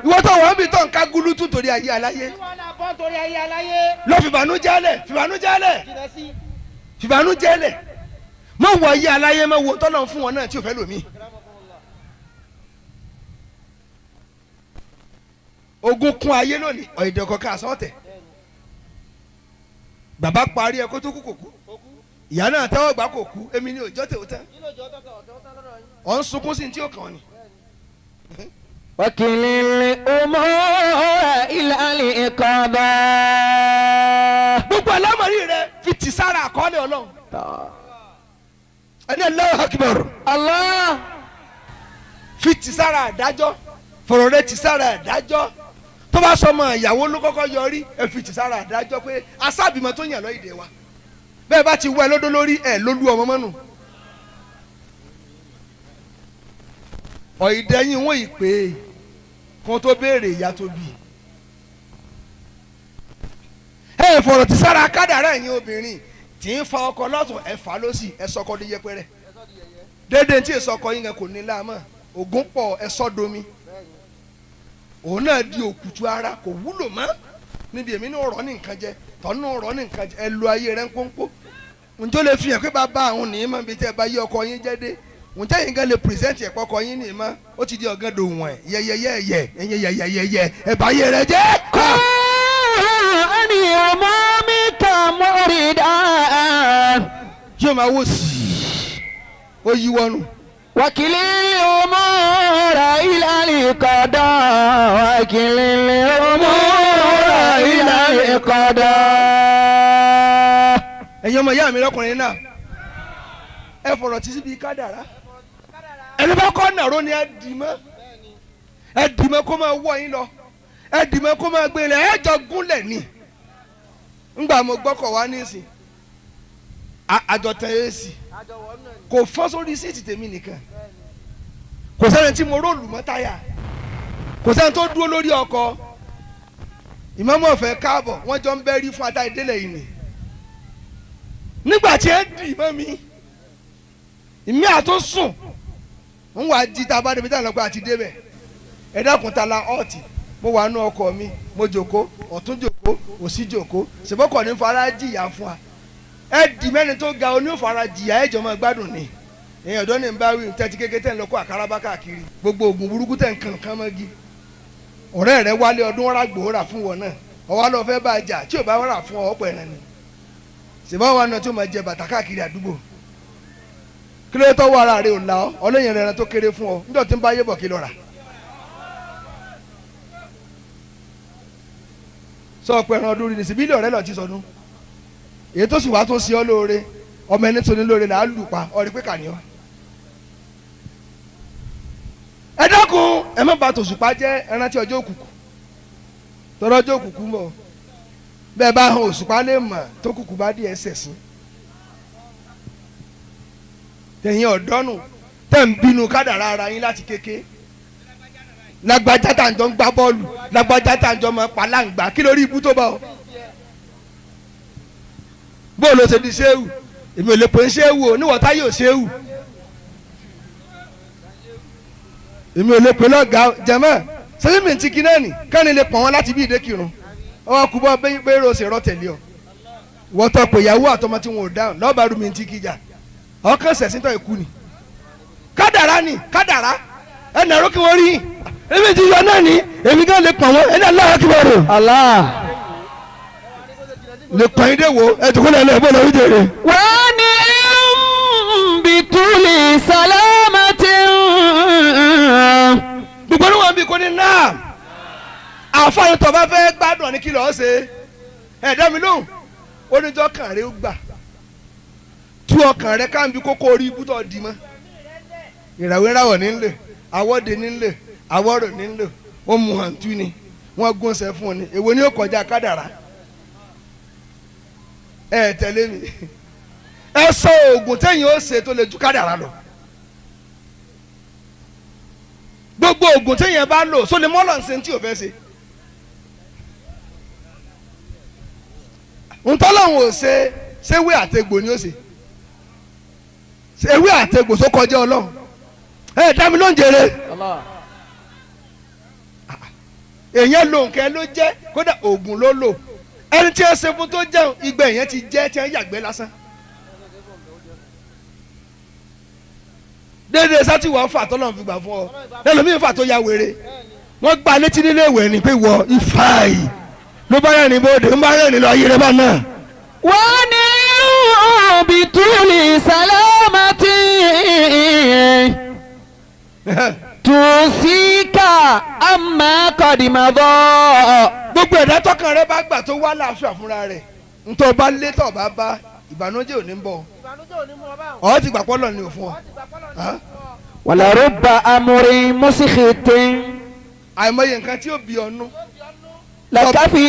ìwọ tó wọ́n bí tó ń ká gúlútù torí ayé aláyé Tí wọ́n náà bọ́ torí ayé aláyé. lọ fìbànújẹ́ lẹ̀ fìbànújẹ́ lẹ̀ Jìnà sí. fìbànújẹ́ lẹ̀ má wọ ayé aláyé má wo tọ́lọ̀ fún wọn náà tí ò fẹ́ lòmí. ogun kún ayé lónìí ọ̀yẹ̀dẹ̀ kọ̀ọ̀kan àsọ̀tẹ̀ bàbá parí ẹ kó tó kú kò kú ìyá náà tẹ́wọ́ gbà kò kú èmi ni òjọ́ tèwọ́ tán Kí ló jọ tọ́tọ̀ ọ̀tọ̀ lọ́dọ̀ yín? ọ̀ ń sunkún sí ní tí ó kàn ọ́ ni. wakilil umura ila al-iqada. gbogbo alámọ̀rí rẹ fi tì sára àkọọ́lẹ̀ ọlọ́run ẹni Allahu Akbar Allah. fi tì sára àdájọ́ fọ̀rọ̀ rẹ tì sára àdájọ́ tó bá sọmọ ìyàwó ló kọ́kọ́ yọrí ẹ fi tì sára àdájọ́ pé asábìmọ̀ tó yàn lọ́yìdè wa bẹ́ẹ̀ bá ti wọ ẹ lọ́dọ́ lórí ẹ lólú ọmọ mọ́nù ọ̀ìdẹ́yìn wọ́n ì pé kó tó béèrè ìyá tó bí ẹ fọ̀rọ̀ tì sára kádàrá ẹ̀yin obìnrin tí ń fa ọkọ lọ́tún ẹ fà lọ́sì ẹ sọkọ ní yẹpẹrẹ déédéé tí èso ọkọ yín kan kò ní láàmú ògùn pọ̀ ẹ sọ́ domi òun náà di òkùtù ara kò wúlò mọ́ níbi èmi náà rọ́ ní nǹkan jẹ tọ́nú rọ́ ní nǹkan jẹ ẹ lo ayé rẹ ń pọ́npọ́ ǹjọ́ lè fi hàn pé bàbá àwọn nìyí mọ́ bí tẹ́ ẹ bá yí ọkọ yín jẹ́ dé ǹjẹ́ yín gan lè pírẹsẹ̀ntì ẹ̀pọ̀ ọkọ yín nìyí mọ́ ó ti di ọ̀gán dòwọ̀n ẹ̀ yẹ́yẹ́yẹ́yẹ́ ẹ̀ bá yé rẹ jẹ́. ani umumika murida. yóò máa wò sí i ó yí wọnú. wakilil umura ila al-iqada. wakilil umura ila al-iqada. ẹ̀yin ọmọ ìyá mi lọ́kùnrin náà ẹ fọ̀rọ̀ tí síbi kádàrá ẹni bá kọ́ nàró ni ẹ dì mọ́ kó máa wọ̀ yín lọ ẹ dì mọ́ kó máa gbé lẹ̀ ẹ jọ gúnlẹ̀ ni ńgbà mo gbọ́kọ̀ wá nísìn àjọtẹ̀ èsì Àjọwọ̀ náà ni. kò fọ́ sórí síìtì tèmi nìkan kò sẹ́ni tí mo róòlù mọ́ táyà kò sẹ́ni tó dúró lórí ọkọ̀ ìmọ̀mọ́ ọ̀fẹ́ káàbọ̀ wọ́n jọ ń bẹ́rí fún ata ìdílé yìí ni nígbà tí ẹ dì mọ́ mi ìmí àtó sùn ń wá jí tá a bá débi tá a lọ pé àti débẹ̀ ẹ dákun ta la ọ̀tì mo wà nú ọkọ̀ mi mo jòkó ọ̀tún jòkó òsì jòkó ṣèbọ́kọ̀ ní fara jìyà fún wa ẹ dì mẹ́ni tó ga oní òfara jìyà ẹ̀jọ̀ máa gbádùn ni èèyàn ọ̀dọ́ ní n bá wí tẹ́tí kékeré tẹ́ ń lọ kó àkàràbá káàkiri gbogbo oògùn burúkú tẹ́ ń kàn kán mọ́gi ọ̀rẹ́ rẹ wálé ọdún wọn rà gbòórà fún wọn náà ọwọ́ lọ fẹ́ bá a jà tí ò bá rà fún ọ ọ̀pọ̀ ẹ̀ràn ni ṣèbá wa náà tí ó máa jẹ bàtà káàkiri àdúgbò kí ló tọ́wọ́ ara rẹ ò la ọ́ ọlẹ́yìn rẹ̀ tó kéré fún ọ níjọ́ tí ń bá yé bọ̀ kí lọ rà sọ ọ̀pọ̀ ẹ̀ràn ọdún rí ní síbílì ọ̀rẹ́ lọ ti sọdún èyí tó sì wá tó ṣe ọ́ lóore ọmọ ẹni tó ní lóore là á lù pa ọ̀rí pé kàní ọ́ ẹ dákun ẹ má bà tòṣùpá jẹ́ ẹran tí ọjọ́ òkùnkùn tọ́rọ́ ọjọ́ òkùnkùn bọ̀ bẹ́ẹ̀ bá hàn òṣùpá lè mọ̀ tó kùkù bá dé ẹsẹ̀ sí tẹ̀yìn ọ̀dọ́nù tẹ̀ ń bínú kádàrá ara yín láti kéke lágbájá tá à ń jọ ń gbá bọ́ọ̀lù lágbájá tá à ń jọ mọ pàláǹgbá kí lórí ibú tó bá ọ. bóòlù ṣe di ṣéwù èmi ò lè pè ń ṣéwù o níwọ̀n táyé ò ṣéwù èmi ò lè pè lọ́gàá jẹ̀mọ́ sẹ́yìnmí ti kí náà nì kẹ́ni lè pọ̀ wọ́n láti bí ìdékìrún ọwọ́ kú bọ́ bẹ́ẹ̀ rò ṣe rọ́ tẹ̀lé ọ wọ́n tọ́ pé ìyàwó àtọmọ tí wọn ò dáhùn lọ́ọ̀bà rú mi ti kíjà ọkàn sẹ̀sìn tó ikú ni kádàrá ni kádàrá ẹnì àrò kí wọ́n rí èmi ti yọ náà ní èmi gan lè pọ̀ wọ́n ẹni aláwọ̀ kí wọ́n rò Allah. lè pọ̀ yín dé wo ẹ̀dùnkún náà lè bọ́ lọ́wọ́ ìjẹ́rẹ́. wọ́n ní bituli salamatin. gbogbo ní wọn bí kò ní náà àfọyín tó bá fẹ́ gbádùn ní kí lọ́ọ́ ṣe ẹ̀dá mi lóhùn oníjọ́ kan rẹ̀ ó gbà tú ọkàn rẹ̀ ká ń bi kókó orí ibú tó di mọ́ ìràwé ráwọ̀ nílé àwọ̀dé nílé àwọ̀rọ̀ nílé wọ́n mú hàntú ni wọ́n gúnṣẹ́ fún ni èwo ni ó kọjá kádàrá ẹ tẹ̀lé mi ẹ sọ oògùn téèyàn ó ṣe tó lè ju kádàrá lọ gbogbo oògùn téèyàn bá lò só lè mọ́lọ̀ ń ṣe tí ò fẹ́ ṣe ntọ́lọ́hún ò ṣe ewé àtegbò ni ó ṣe ewé àtegbò tó kọjá ọlọ́run dá mi ló ń jèrè èèyàn lo nǹkan ló jẹ́ kódà oògùn ló lò ẹni tí ó ṣe fún tó jẹun ìgbẹ́ èèyàn ti jẹ́ tí wọ́n yàgbẹ́ lásán déédéé sátì wọ́n fà tọ́lọ́run fi gbà fún ọ ẹlòmíín fà tó ya wèrè wọ́n gba létí nílé ìwé ni pé wọ ifá yìí ló bá rẹ̀ ní bóde ń bá rẹ̀ ní lọ ayé rẹ̀ bá náà. wọ́n ní bituli salamati tusika amma kọdìmọdọ. gbogbo ẹ̀dá tọkàn rẹ bá gbà tó wá láàfíà fúnra rẹ̀ ntọ́ bá lé tọ́ bá bá ìbànújẹ́ ò ní bọ̀ ọ́ ti gbà pọ́lọ̀ ní òfun ọ. wala rubba amri musikhitin. àìmọye nǹkan tí ó bí ọnu. lakafi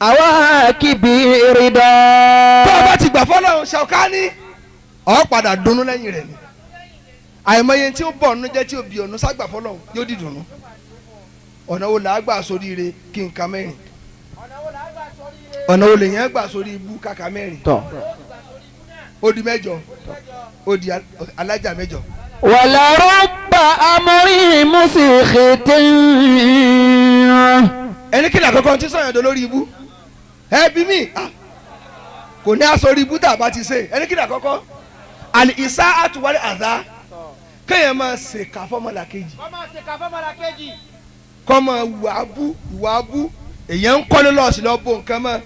àwa kìbí rídà. tó o bá ti gbà fọ́lọ̀ Ṣàukání ọ̀ padà dunnú lẹ́yìn rẹ̀ ni àìmọye tí ó bọ̀ ọ̀nù jẹ́ tí ó bí ọ̀nù ságbà fọ́lọ̀ yóò di dùnnú. ọ̀nà wo là á gbà sórí ire kí n ka mẹ́rin ọ̀nà wo lè yẹn gbà sórí ibú kàkà mẹ́rin ó di mẹ́jọ ó di alájà mẹ́jọ. wala rubba amri musikhitin. ẹni kí ni àkọ́kọ́ tí sọ̀yàn dó lórí ibú ẹ bí mi kò ní aṣọ ibú tá a bá ti ṣe ẹni kí ni àkọ́kọ́ àlì ìsá àtúwálé àdá kéèyàn máa ṣèkà fọ́mọlà kejì kọ́ máa ìwà abú èèyàn ń kọ́lé lọ́ọ̀sì lọ́ọ́ bó nǹkan mọ́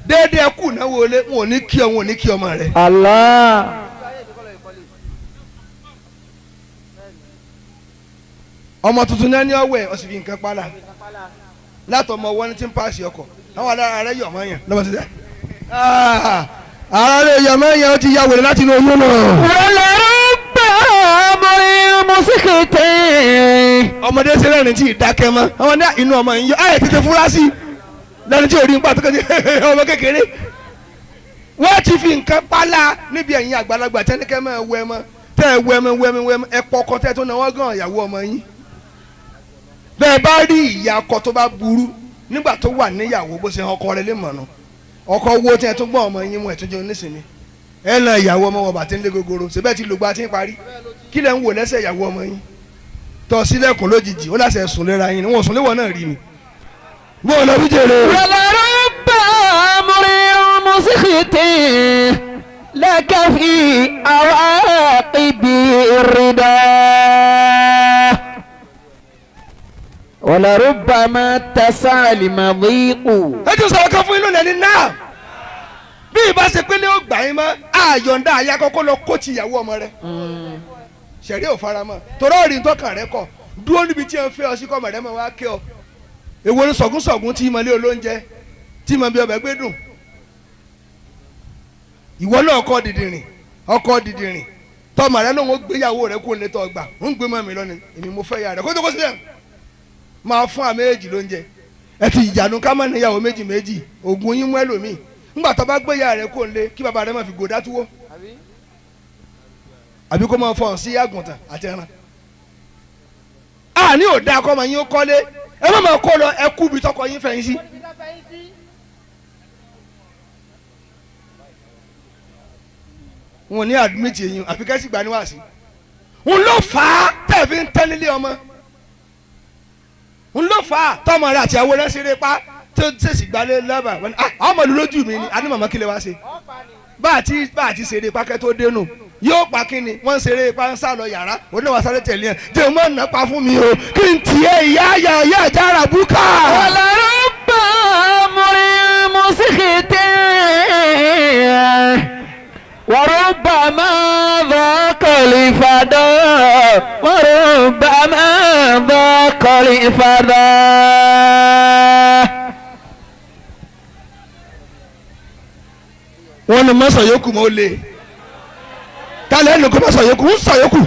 déédéé kù náà wọlé wọn ò ní kí ọ wọn ò ní kí ọmọ rẹ. Allah. ọmọ tuntun náà ní ọwẹ ọsì fi nǹkan pálá látọmọ wọn tí ń paasi ọkọ àwọn alára rẹ yọmọ yẹn lọmọ ti dẹ ara rẹ yọmọ yẹn ó ti ya wèrè láti inú oyún náà. wala rubba amri musikhitin. ọmọdé sẹlẹ̀ ní tí ì dákẹ́ mọ́ ọmọ ní inú ọmọ yìí yọ ayé tètè fúra sí lẹ́nu tí ò rí nípa tó kẹ́ni ọmọ kékeré wọ́n ti fi nǹkan pálá níbi ẹ̀yìn àgbàlagbà tẹ́nikẹ́ máa wẹ́ mọ́ tẹ́ ẹ wẹ́ mọ́ ẹ pọkọ tẹ́ tó náwó gan ìyàwó ọmọ yín bẹ́ẹ̀ bá rí ìyá ọkọ tó bá burú nígbà tó wà níyàwó bó ṣe ọkọ rẹ̀ lè mọ̀nà ọkọ wo tí ẹ tún gbọ́n ọmọ yín mú ẹ tún jẹun nísìnyí ẹ na ìyàwó ọmọ wọn bàtí ń lé gogoro ṣe bẹ́ẹ̀ ti lògbà tí ń parí kí lẹ̀ ń wò lẹ́sẹ̀ ìyàwó ọmọ yín tọ́ sílẹ̀kùn lójijì ó láṣẹ sùn léra yín wọn ò sùn léwọ̀ náà rí ni wọ́n lọ bí jèrè. wala rubba amri musikhitin lakafi awaqibi rida. wala rubba ma tasali madiqu. ẹ tún sọ̀rọ̀ kan fún inú lẹ́ni náà bí ìbá ṣe pé ní ó gbà yín mọ́ àyọ̀ǹda àyà kọ́kọ́ lọ kóòtù ìyàwó ọmọ rẹ ṣẹ̀rí ò fara mọ́ torọ́ òrìn tọkàn rẹ kọ̀ dúró níbi tí ẹ ń fẹ́ ọ sí kọ́mọ̀ rẹ mọ̀ wá kẹ́ ọ èwo ni sọ̀gúnsọ̀gún tí ìmọ̀lẹ́ olóúnjẹ tí ìmọ̀ bí ọbẹ̀ gbé dùn ìwọ náà ọkọ dìdìrìn tọmọ rẹ lóun ó gbéyàwó rẹ kó lè tọ gbà ń gbé mọ́ mi lọ́ni èmi mo fẹ́ ya rẹ kó tó kó sílẹ̀ máa fún àmì èjì lóúnjẹ ẹ ti ìjànú ká má níyàwó méjì ògùn yín mú ẹlòmíì ńgbà tó bá gbéyà rẹ kó lè kí bàbá rẹ má fi gòdá túwó àbí kó máa fọ̀n sí àgùntàn àti ẹran àní ò dáa kọ́ ọmọ yín ó kọ́lé ẹ má máa kó lọ ẹ kú bí tọkọ yín fẹ̀yìn sí. wọn ní àdúmìtì yín àfi kẹ́sì gbà níwáàsí n ló fà á tẹ̀ fi ń tẹ́ nílé ọmọ n ló fà á tọmọ rẹ àti àwọn ẹlẹ́sìn pa tó ṣèṣì gbalẹ̀ lẹ́bà wọn ọmọ ìlú lójú mi ni àní màmá kílẹ̀ wá ṣe bá àti ṣeré pákẹ́ tó dénú yóò pa kí ni wọ́n ń ṣeré ipá ń sá lọ yàrá oníwà sáré tẹ̀lé ẹ̀ jẹ́ mọ́ ọ̀nà pa fún mi o kí n tiẹ̀ ìyá àjára búkà. wala rubba amri musikhitin wa rubbama dhaqa lifada wa rubbama dhaqa lifada. wọ́n ní mọ́sàn yòókù mọ́ ó lé kálẹ̀ ẹnu kó mọ́sàn yòókù ń sọ yòókù.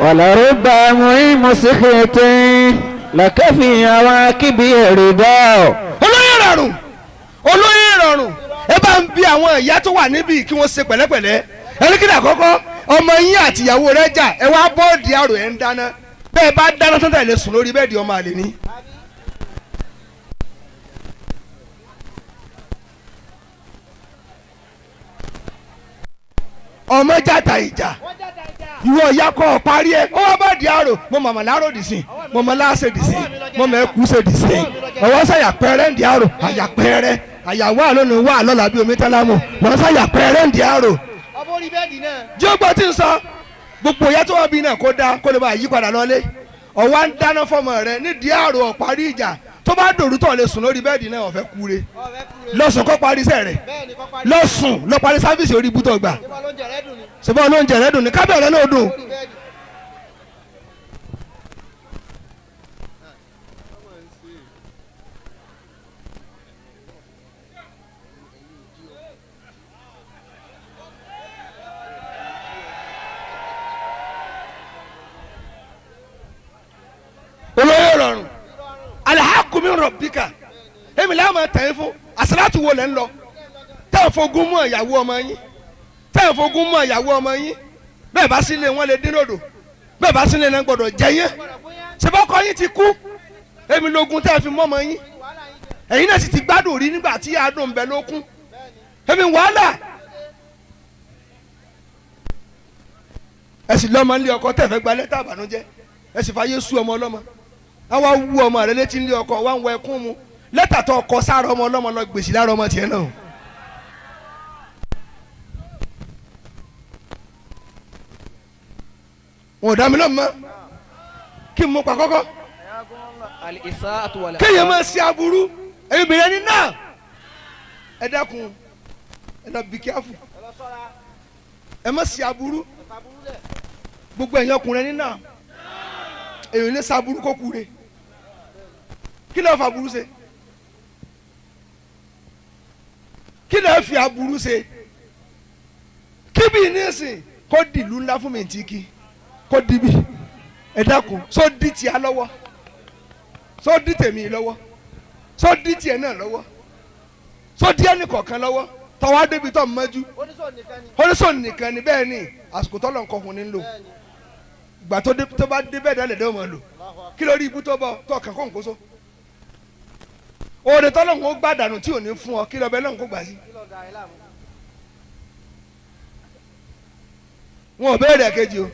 wala rubba amri musikhitin lakafi awaqibi rida. olóyè ìrọ̀rùn ẹ bá ń bi àwọn ìyá tó wà níbí kí wọ́n ṣe pẹ̀lẹ́pẹ̀lẹ́ ẹni kí ni àkọ́kọ́ ọmọ yín àti ìyàwó rẹ̀ jà ẹ wá bọ́ọ̀dì àrò ẹ̀ ń dáná bẹ́ẹ̀ bá dáná tó tẹ̀lé sùn lórí bẹ́ẹ̀dì ọmọ àlè ní. ọmọ jàtà ìjà wọ́n jáde ìjà. ìwọ ìyá kọ́ parí ẹ̀ ó wá bá di àrò mo màmá lárò dì sí mo mọ láṣẹ dì sí mo mọ ẹkú ṣe dì sí ọwọ́ sàyà pẹ́rẹ́ ń di àrò àyà pẹ́rẹ́ àyàwó àlónìí wà lọ́la bí omi tálámù wọ́n sàyà pẹ́rẹ́ ń di àrò. ọmọ orí bẹ́ẹ̀dì náà. jíọ́gbọ́ tí ń sọ gbogbo ìyá tó wà bí náà kó dá kó lè bá yí padà lọ́lé ọ̀wá ń dáná fọmọ rẹ nídìí àrò ọ̀parí ìjà tó bá dòrú tó lè sùn lórí bẹ́ẹ̀dì náà ọ̀fẹ́ kúre ọ̀rẹ́ kúre. lọ́sùn kọ́ parí iṣẹ́ rẹ̀ bẹ́ẹ̀ni kọ́ parí. lọ́sùn lọ́ parí sáfíìsì orí ibùtọ̀ gbà ìbá ló ń jẹ̀rẹ́ dùn ni. ṣùgbọ́n olóúnjẹ rẹ dùn ní kábẹ̀rẹ̀ náà dùn. orí bẹ́ẹ̀dì. olóyè rọrùn alahakumi rọbíkà èmi làwọn máa tẹ̀ ẹ́ fún àsàlátù wo lẹ́ ń lọ tẹ́ ẹ̀ fogún mọ́ ìyàwó ọmọ yín tẹ́ ẹ̀ fogún mọ́ ìyàwó ọmọ yín bẹ́ẹ̀ bá sílé wọn lè dín lòdò bẹ́ẹ̀ bá sílé náà gbọ́dọ̀ jẹ yín ṣèbọ́kọ yín ti kú èmi lógun tẹ́ ẹ fi mọ́ ọmọ yín ẹ̀yin náà sì ti gbádùn rí nígbà tí adùn ń bẹ lókun èmi wàhálà ẹ sì lọ́mọ nílé ọkọ tẹ́ ẹ fẹ́ gba lẹ́tà àbànújẹ́ ẹ sì fàyè sú ọmọ ọlọ́mọ àwa wú ọmọ rẹ létí nílé ọkọ wa ń wọ ẹkún mu lẹ́tà tó ọkọ sára ọmọ ọlọ́mọ lọ gbèsè lára ọmọ tiẹ̀ náà. wọn ò dá mi lọ́mọ mọ́ kí n mú pa kọ́kọ́ kéèyàn máa ṣe aburú ẹ̀yin obìnrin ẹni náà ẹ dákun ẹ lọ bí kíáfù ẹ má ṣe aburú gbogbo ẹ̀yin ọkùnrin ẹni náà èyí ní sábúrú kó kúre kí ló fa burú ṣe kí ló fi aburú ṣe kíbi nísìn kó dìlú ńlá fún mi tí kí kó dìbì ẹ dákun só di tìá lọ́wọ́ só di tèmi lọ́wọ́ só di tiẹ̀ náà lọ́wọ́ só di ẹnì kọ̀ọ̀kan lọ́wọ́ tọ́wọ́ débi tọ́ mọ́jú oníṣòwò nìkan ni bẹ́ẹ̀ ni àsìkò tọ́lọ̀ nǹkan fún ni ń lò gbà tó bá dé bẹ́ẹ̀ dálẹ̀ dẹ́wọ̀n máa lò kí lórí ibú tó bọ̀ tó kàn kó nǹkó so òde tọ́lọ̀ ń gbà dànù tí ò ní fún ọ kí lọ́bẹ̀ náà ń kó gbà sí. wọn ò béèrè kejì o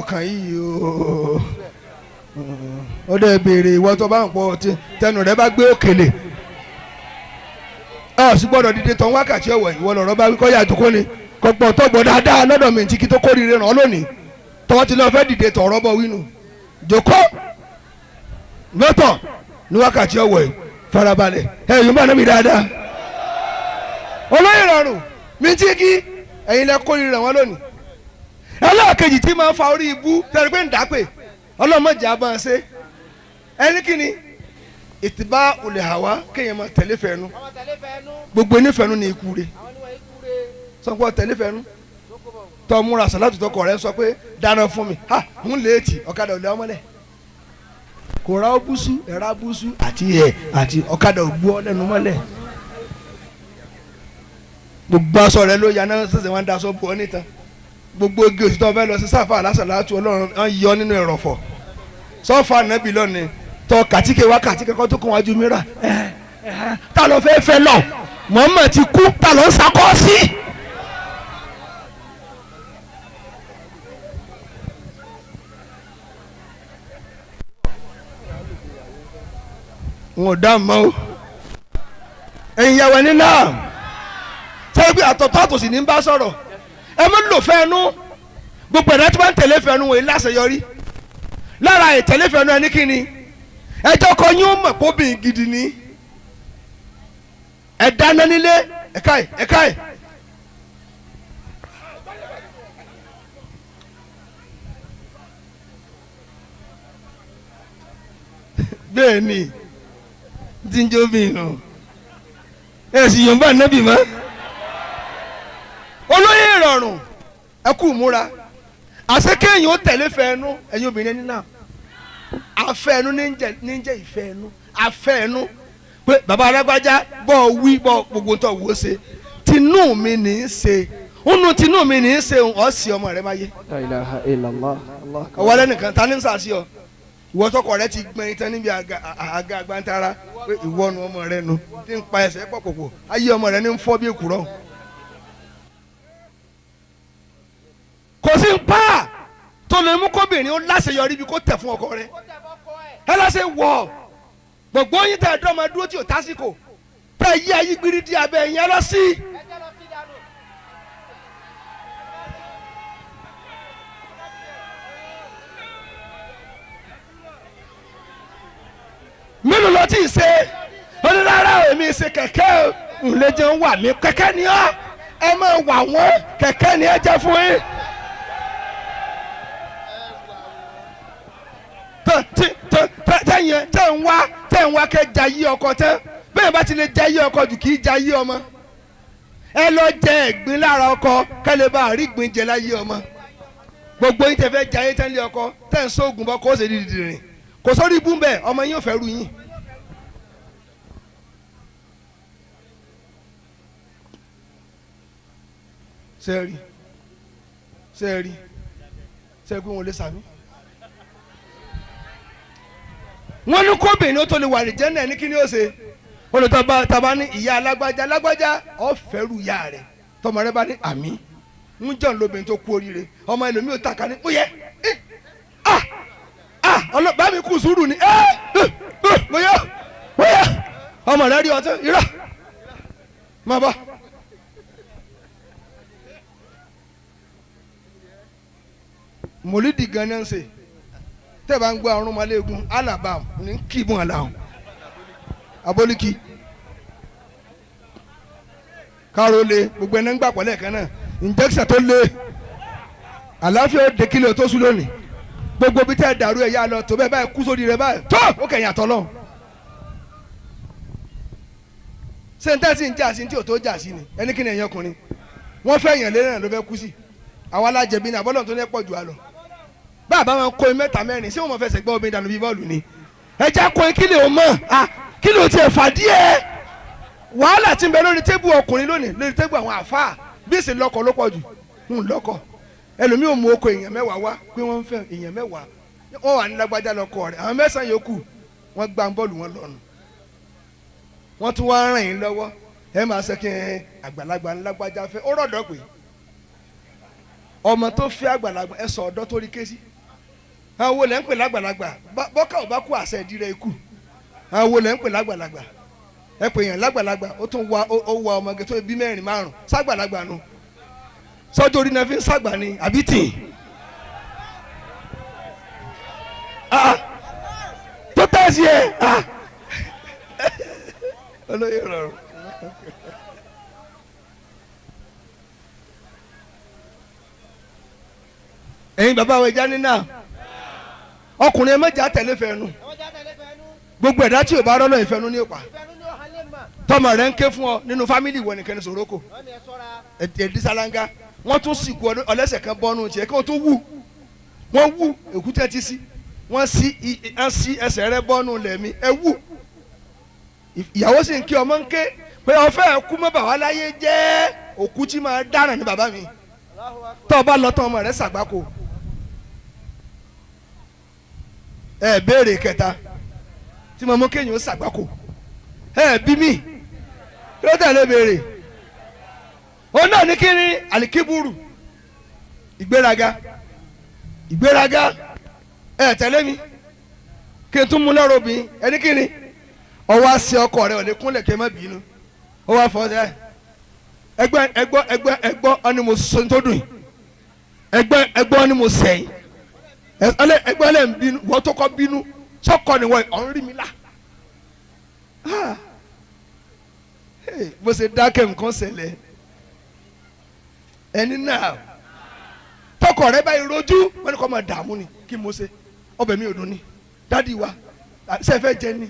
ọkàn yìí o ó dẹ̀ béèrè ìwọ tó bá ń pọ̀ tẹnu rẹ bá gbé òkèlè ọ sì gbọ́dọ̀ dìde tán wákàtí ọ̀wọ̀ ìwọ lọ̀rọ̀ bá wí kọ́ yà jókòó ni kò gbọ́ tó gbọ́ dáadáa lọ́dọ̀ mi tí kí tó kórìíre ràn ọ́ lónìí tọ́wọ́ ti lọ́ọ́ fẹ́ dìde tọ̀ ọ̀rọ̀ bọ̀ wínú jókòó lọ́tọ̀ ní wákàtí ọ̀wọ̀ yìí farabalẹ̀ ẹ̀yìn bá nàbí dáadáa olóyè rọrùn mi tí kí ẹ̀yin lẹ kórìíre ràn wọ́n lónìí ẹlẹ́ẹ̀kejì tí máa ń fa orí ibú tẹ̀lé pé ń dàpè ọlọ́mọdé àbá ṣe ẹni kí ni ìtìbá olè hàwá kéèyàn máa tẹ̀lé fẹ́nu gbogbo onífẹ́nu ni ikú rẹ̀ sọ́kọ́ tẹ̀lé fẹ́nu tọ́ múra sàlátù tọkọ rẹ̀ sọ pé dáná fún mi ha ń léètì ọ̀kadà ò lé ọmọlẹ̀ kò ra ó búsú ẹ̀rá búsú àti ọ̀kadà ò gbú ọ lẹ́nu mọ́lẹ̀ gbogbo aṣọ rẹ̀ ló yaná sẹ̀sẹ̀ wọn daṣọ bọ̀ ọ́ níta gbogbo igi òsítọ́ fẹ́ lọ sí sáfà lásàlátù ọlọ́run á yọ nínú ẹ̀rọ̀fọ̀ sọ́fà nàbì lónìí tọ kàtíkè wá kàtíkè kọ́ tó kún wájú mìíràn ta ló fẹ́ lọ Muhammad ti kú ta ló ń sakọ́ sí. wọn ò dá mọ́ o ẹ̀yin yàwẹ̀ ní náà sẹ́yìn pé àtọ̀tọ̀ àtòsí ní bá sọ̀rọ̀ ẹ mọ́ lò fẹ́ẹ́nu gbogbo ẹ̀dá tí wọ́n ń tẹ̀lé fẹ́ẹ́nu wọ̀nyí láṣeyọrí lára ìtẹ̀lé fẹ́ẹ́nu ẹni kí ni ẹjọ́ kọ yín ó mọ̀ kó bìn gidi ni ẹ dáná nílé ẹ̀ka ẹ̀ bẹ́ẹ̀ ni tí ń jó bìn nù ẹ sì yọ̀ǹba nẹ́bì mọ́ olóyè ìrọ̀rùn ẹ kú múra àṣẹ kéèyàn ó tẹ̀lé fẹ́ẹ́nu ẹ̀yin obìnrin ẹni náà afẹ́nu ní jẹ́ ìfẹ́nu afẹ́nu pé baba alágbájá bọ́ wí bọ́ gbogbo tó wò ó ṣe tinú mi ní í ṣe nínú tinú mi ní í ṣe ọ̀ sí ọmọ rẹ máa yé. La ilaha illallah. ọwọ́ lẹ́nìkan ta ní ń sàṣì ọ ìwọ tọkọ rẹ ti gbẹ̀yìn tán níbi àga agbantara pé ìwọ nu ọmọ rẹ nu tí ń pa ẹsẹ̀ pọ̀pọ̀pọ̀ ayé ọmọ rẹ ní ń fọ́ bí èkúrọ́ ń pa tó lè mú kóbìnrin ó láṣeyọrí bí kó tẹ̀ fún ọkọ rẹ̀ ẹ lọ́sẹ̀ wọ̀ gbogbo yín tẹ̀ ẹ̀dọ́ máa dúró tí ò tásìkò tẹ̀ yí ayé gbiri di abẹ́ yẹn lọ sí. mélòó lọ tí ì ṣe onírárá èmi ṣe kẹ̀kẹ́ ńlẹ́jẹ̀ ń wà mí kẹ̀kẹ́ ni ọ́ ẹ máa wà wọ́n kẹ̀kẹ́ ni ẹ jẹ́ fún yín. tẹ́ ń wá kẹ́ jayé ọkọ tẹ́ bẹ́ẹ̀ bá ti lè jayé ọkọ jù kì í jayé ọmọ ẹ lọ jẹ ẹ̀gbin lára ọkọ kẹ́lẹ́ bá rí ìgbín jẹ láyé ọmọ gbogbo yín tẹ́ fẹ́ jayé tẹ́ ń lé ọkọ tẹ́ ń sóògùn bọ́ kó o ṣe dídì rìn kò sórí ibú bẹ́ẹ̀ ọmọ yín ò fẹ́ ru yín. sẹ́ẹ̀rì sẹ́ẹ̀rì sẹ́ẹ̀rì wọn ò lè sàmì. wọ́n ní kóbìnrin ó tó lè wà ní jẹ́ náà ní kí ni ó ṣe olùtọ́ba tàbá ní ìyá alágbájá ọ̀fẹ́rù ìyá rẹ̀ tọmọ rẹ bá ní àmì ń jọ̀ lóbìnrin tó kú oríire ọmọ ẹlòmíì ò tàkà ní ó yẹ ọlọ́pàá mi kù sùúrù ni bóyá ọmọ rẹ rí ọtí irọ́ máa bọ̀. mòlídìí gan náà ń ṣe tẹ́ bá ń gbọ́ àrùn malẹ́gun alabam ní kíbùn aláhùn abólíkì káró lé gbogbo ẹni ń gbà pọ̀lẹ́ kan náà injection tó lé àlàáfíà ó de kílò tó sùn lónìí gbogbo bí tẹ́ dàrú ẹ̀ yá lọ tó bẹ́ẹ̀ báyìí kú sórí rẹ̀ báyìí tó ó kẹ̀yìn àtọ́ lọ. sèǹtẹ́sì ń jà sí tí ò tó jà sí ni ẹni kí ni ẹ̀yàn ọkùnrin wọ́n fẹ́ yàn lérè náà ló fẹ́ kú sí àwa alájẹbí ni àbọ̀lọ̀ tó ní pọ̀ jù á lọ bàbá wọn kó mẹ́ta mẹ́rin ṣé wọn mọ fẹsẹ̀ gbọ́ omi dànù bí bọ́ọ̀lù ni ẹja kó kí lè o mọ̀ kí lè o tiẹ̀ fà díẹ̀ wàhálà ti ń bẹ lórí tébù ọkùnrin lónìí lórí tébù àwọn àfáà bí èsì lọ́kọ̀ ló pọ̀ jù ń lọ́kọ̀ ẹlòmíì ò mú oko èèyàn mẹ́wàá wá pé wọ́n ń fẹ́ èèyàn mẹ́wàá wọ́n wà ní lágbájá lọ́kọ̀ rẹ̀ àwọn mẹ́sàn-án yòókù wọ́n gbá bọ́ọ̀lù wọn lọ́nu wọ́n tún wá ràn yín lọ́wọ́ ẹ máa ṣe kí àgbàlagbà ńlágbájá fẹ́ ó rọ̀dọ̀ pé ọmọ tó fẹ́ àgbàlagbà ẹ sọ ọ̀dọ́ tó rí kéésì àwọn wo lẹ́ ń pè lágbàlagbà bọ́kà ò bá kú àṣẹ ìdílé ikú àwọn wo lẹ́ ń pè lágbàlagbà ẹ pè yàn lágbàlagbà ó tún wá ọmọge tó bí mẹ́rin márùn ságbàlagbà nu sọ́jọ́ orí náà fi ń sàgbà ni àbí tì tó tẹ̀sí ẹ̀ olóyè rọrùn. ẹ̀yin bàbá wa ìjà ní náà ọkùnrin ẹ mẹ́jà tẹ̀lé fẹ́nu gbogbo ẹ̀dá tí o bá rọ́lọ́ ìfẹ́nu ní ipa tọmọ rẹ ń ké fún ọ nínú fámìlì ìwọ nìkan ní Soroko ẹ̀dísàlángá wọ́n tún sìnkú ọlẹ́sẹ̀ kan bọ́nú tiẹ̀ kí wọ́n tún wọ́n wú èkúté ti sí wọ́n sí ẹsẹ̀ rẹ bọ́nú lẹ́mí ẹ wú ìyàwó sì ń kí ọmọ ń ké pé ọfẹ́ ẹ̀kú mọ́ bàwá láyé jẹ́ òkú tí máa dáràn ní bàbá mi tọ́ ọ bá lọ tán ọmọ rẹ ṣàgbákò ẹ béèrè kẹta tí mo mú kéèyàn ó ṣàgbákò ẹ bí mi kí ló tẹ̀lé béèrè òun náà ní kí ni alikiburu ìgbéraga ẹ tẹ̀lé mi kí n tún mú lọ́rọ̀ obìnrin ẹni kí ni ọwọ́ àṣẹ ọkọ rẹ ò lè kúnlẹ̀ kí ẹ má bínú ọwọ́ àfọ ẹ ẹgbọ́ ọ ni mo sọ tó dùn ẹgbọ́ ọ ni mo sẹ́yìn ẹgbẹ́ lẹ́ ń bínú wọ́n tó kọ́ bínú sọ́kọ ni wọ́n ọ̀ ń rí mi là bó ṣe dákẹ́ nǹkan ṣẹlẹ̀ ẹni náà tọkọ rẹ báyìí rojú wọn ni kò máa dààmú ni kí mo ṣe ọbẹ̀ mi ò dùn ni dádì wa ṣẹ́fẹ́ jẹ ni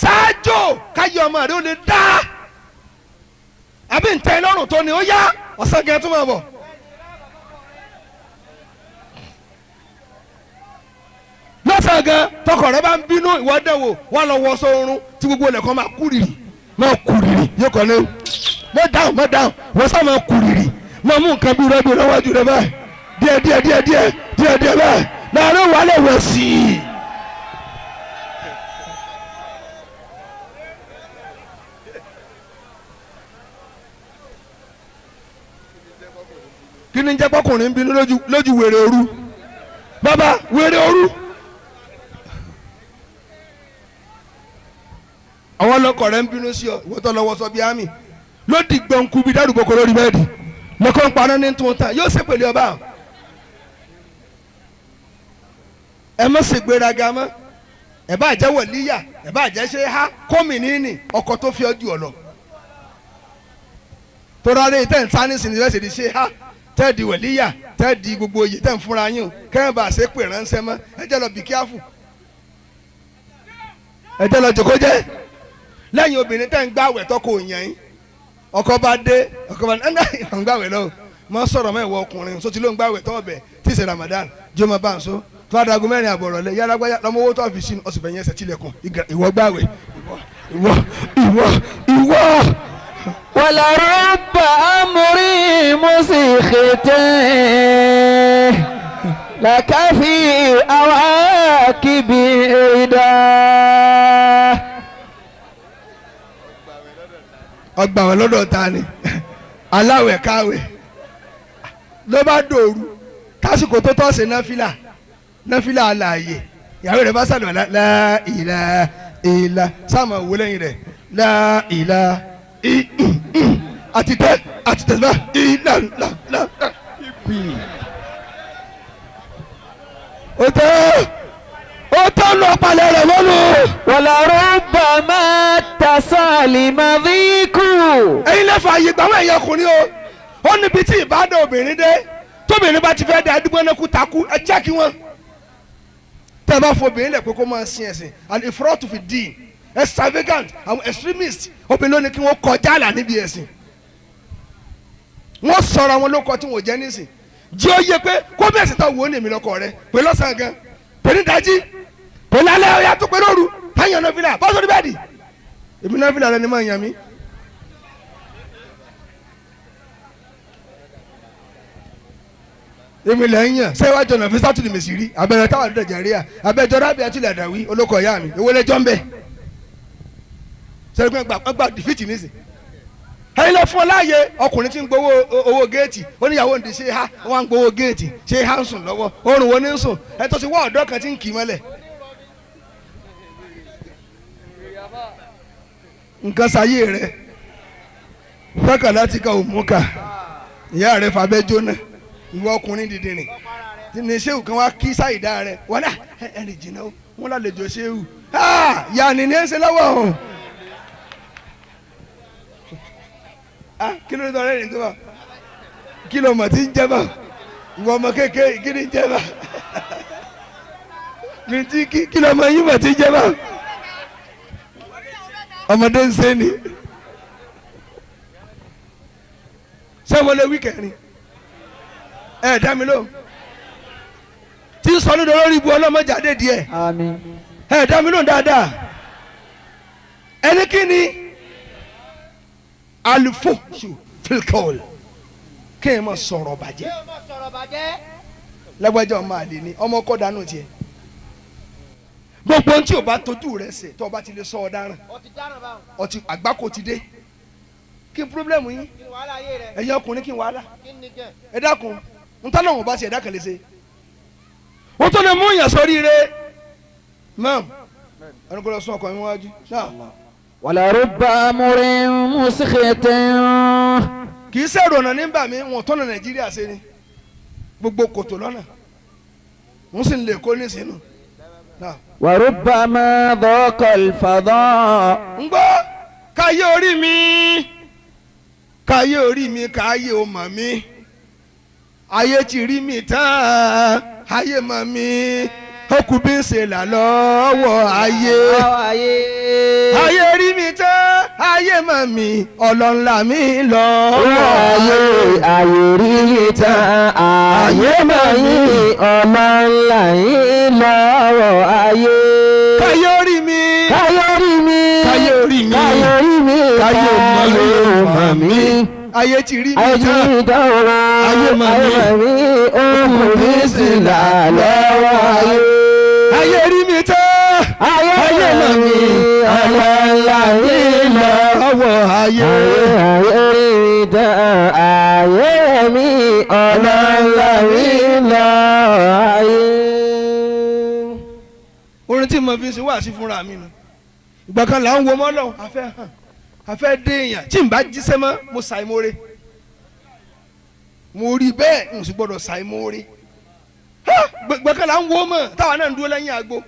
ṣáájú káyọ̀ ọmọ rẹ ó lè dá àbí ntẹ́ lọ́rùn tó ni ó yá ọ̀sán gẹ̀ tó máa bọ̀. lọ́sàn-án gan tọkọ rẹ bá ń bínú ìwọ dẹ̀wò wà lọ wọ sọ́run tí gbogbo ẹlẹ́kọ́ máa kúrìrì yóò kọ́ ní mọ́ dáhùn wọ́n sá máa kúrìrì máa mú nǹkan bí rẹ́bí lọ́wọ́jú rẹ báyìí díẹ̀ báyìí láàárọ̀ wà lè wẹ̀ sí i. kí kí ni jẹ́ pọ́kùnrin ń bínú lójú wèrè òru bàbá wèrè òru. àwọn ọlọ́kọ̀ rẹ̀ ń bínú sí ọ ìwọ́tọ̀ lọ́wọ́ sọ bí àmì ló di gbọ̀nkú bí dárúgbò kò lórí bẹ́ẹ̀dì lọ́kọ̀ ń paná ní tún tán yóò ṣe pèlè ọba. ẹ má ṣe gbéraga mọ́ ẹ bá jẹ́ wọ̀líyà ẹ bá jẹ́ ṣe há kọ́mìnínì ọkọ̀ tó fi ọjọ́ ọ̀lọ́ tora rẹ̀ tẹ̀ ń ta ní sinmi lẹ́sẹ̀ di ṣe há tẹ́ di wọ̀líyà tẹ́ di gbogbo oyè tẹ́ ń fúnra yín o kẹ́hìn bá ṣe pè ránṣẹ́ mọ́ ẹ jẹ́ lọ bí kíáfù ẹ jẹ́ lọ jòkó jẹ́ lẹ́yìn obìnrin tẹ́ ń gbàwẹ̀ tọkọ òyìn yín ọkọ bá dé ọkọ bá ń gbàwẹ̀ lọ mọ sọ̀rọ̀ mọ́ ìwọ ọkùnrin sotí ló ń gbàwẹ̀ tọ́ ọbẹ̀ tí ṣe Ramadan jọmọ bá ń so tó a dagun mẹ́rin àbọ̀rọ̀ lẹ yàrá gbáyà lọ́mọ owó tó fi sínú ọ̀sùn bẹ̀yẹn ẹsẹ̀ tilẹ̀kùn ìwọ gbàwẹ̀ ìwọ. ولرب أمر مسخط لك في أواكب الرداء. ọgbà wọn lọ́dọ̀ ta ni aláwẹ̀ káwẹ̀ ló bá dòru tásìkò tó tọ́ sí náfìlà àlàyé ìyàwó rẹ̀ bá sàdùn láìlà ìlà sáàmù òwò lẹ́yìn rẹ̀ láìlà àti tẹ̀síbá ìlà ńlá. ó tọ́ lọ palẹ̀ rẹ̀ mọ́nu. ولربما تسالم ذيك. ẹ̀yin lè fa àyè gbàgbọ́ ẹ̀yẹ ọkùnrin o ó níbi tí ìbádọ́ obìnrin dé tóbìnrin bá ti fẹ́ da àdúgbò náà kú takú ẹ jẹ́ kí wọ́n. tẹ́ ẹ bá fọ obìnrin lẹ̀ pé kó máa sin ẹ̀sìn and ifrọ́tù fi dín extravagant àwọn extremist obìnrin ló ní kí wọ́n kọjá àlà níbi ẹ̀sìn. wọ́n sọ̀rọ̀ àwọn lóko tí wọ́n jẹ́ nísìn jí ó yẹ pé kó bẹ́ẹ̀ sì ta wò ó ní èmi lọ́kọ̀ rẹ pé lọ́sàn-án gan pé ní dájí pé lálẹ́ ọ̀yà tó pé lóru táyà náà fìlà bọ́sọ̀ ní bẹ́ẹ̀dì èmi náà fìlà rẹ ni máa yàn mí. èmi lẹ́ ń yàn sẹ́wájú ọ̀nà fi sátúlì mèsì rí abẹ́rẹ́ táwọn àdúrà jàríà abẹ́jọ́ rábì àtúlẹ̀ àdàwí olóko ọ̀yá mi owó lẹ́jọ́ ń bẹ̀ sẹ́ni pé gbà dìfìtì nísìn ẹ̀yin lọ fún ọ láàyè ọkùnrin tí ń gbowó owó géètì oníyàwó ń di ṣe há wọn ń gbowó géètì ṣe há ń sùn lọ́wọ́ oorun wo ní ń sùn ẹ tó ti wá ọ̀dọ́ kan tí ń kì í mọ́lẹ̀. nǹkan sáyé rẹ fẹ́kà láti ka òmùkà ìyá rẹ fàbẹ́ jóná ìwọ ọkùnrin dìdìrìn tí ní ṣéwù kan wá kí sáìdá rẹ wọn náà ẹrìn jìnnà wọn lálejò ṣéwù yàní ní ẹ ń ṣe lọ́wọ́ ọ̀hún. kí ló ń tọrọ ẹ̀rìn tó bá kí ló mọ̀ tí ń jẹ́ bá ìwọ ọmọ kékeré kí ni ń jẹ́ bá mi tí kí ló mọ̀ yín mọ̀ tí ń jẹ́ bá ọmọdé ń ṣe ni ṣé mo lè wí kẹrin ẹ dá mi lóhùn tí ń sọ ní lórí ibu ọlọ́mọdé àdé díẹ̀ ẹ dá mi lóhùn dáadáa ẹni kí ni alifóṣù filkol kéèyàn máa sọ̀rọ̀ bàjẹ́ lágbájá ọmọ àlè ni ọmọ ọkọ dànù tiẹ̀ gbogbo ohun tí o bá tójú rẹ ṣe tó o bá ti lè sọ ọ dáràn ọtí àgbákò ti dé kí n pírọ́blẹ́mù yín ẹ̀yin ọkùnrin kí n wàhálà ẹ dákun n tán náà wọn bá ṣe ẹ̀dá kan lè ṣe o tó lè mú yàn sórí rẹ mọ́m ẹni kò lọ sún ọkọ mi wájú náà. ولرب أمر مسخط. kì í ṣèrò ọ̀nà nígbà mi wọn tọ́nà Nàìjíríà ṣe ni gbogbo kòtò lọ́nà wọ́n sì ń lè kó nísìnyí. وربما ضاق الفضاء. ń gbọ́ káyé orí mi káyé o mà mí ayé ti rí mi tán ayé mà mí okùn bí ń ṣe là lọ́wọ́ ayé rí mi tán ayé mà mí ọlọ́nla mi lọ́wọ́ ayé rí mi tán ayé mà mí ọlọ́nla mi lọ́wọ́ ayé. káyé orí mi káyé orí mi káyé mà mí ayé ti rí mi tán ayé mà mí okùn bí ń ṣe là lọ́wọ́ ayé rí mi tán ayé mà mí ọlọ́nla mi lọ́wọ́ ayé rí mi tán ayé mi ọlọ́lá yìí lọ ayé. orin tí mo fi ń ṣe wá sí fúnra mi nù ìgbà kan là ń wo mọ́ lọ́hùn afẹ́ dé èèyàn tí n bá jíṣẹ́ mọ́ mo ṣàìmóore mo rí bẹ́ẹ̀ n sì gbọ́dọ̀ ṣàìmóore ìgbà kan là ń wo mọ́ táwa náà ń dúró lẹ́yìn àgbo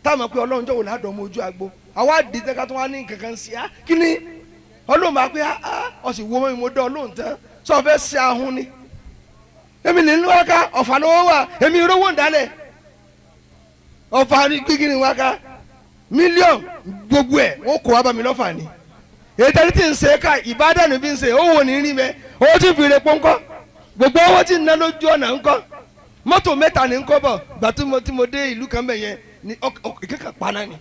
táwọn mọ̀ pé ọlọ́run jọ̀wọ́ ládọ̀ ọmọ ojú àgbo àwa dìde ká tó wá ní kankan sí á kí ni ọlọ́run bá pé ọ sì wo mọ́ mi mo dán ọlọ́run tán sọ fẹ́ ṣe ahun ni èmi ní ní wáká ọ̀fà lọ́wọ́ wà èmi rówó ń dálẹ̀ ọ̀fà ní gbígbí wáká mílíọ̀nù gbogbo ẹ̀ wọ́n kó wá bá mi lọ́fà ni èyí tẹ́lẹ̀ tí ń ṣe ká ìbádẹ́nu bí ń ṣe owó ní rí mẹ́ owó tí fi re pọ́ńkọ́ gbogbo owó tí ń ná lójú ọ̀nà ńkọ́ mọ́tò mẹ́ta ní ńkọ́ bọ̀ gbà tí mo dé ìlú kan bẹ̀ yẹn ni ìkẹ́kẹ́ paná ni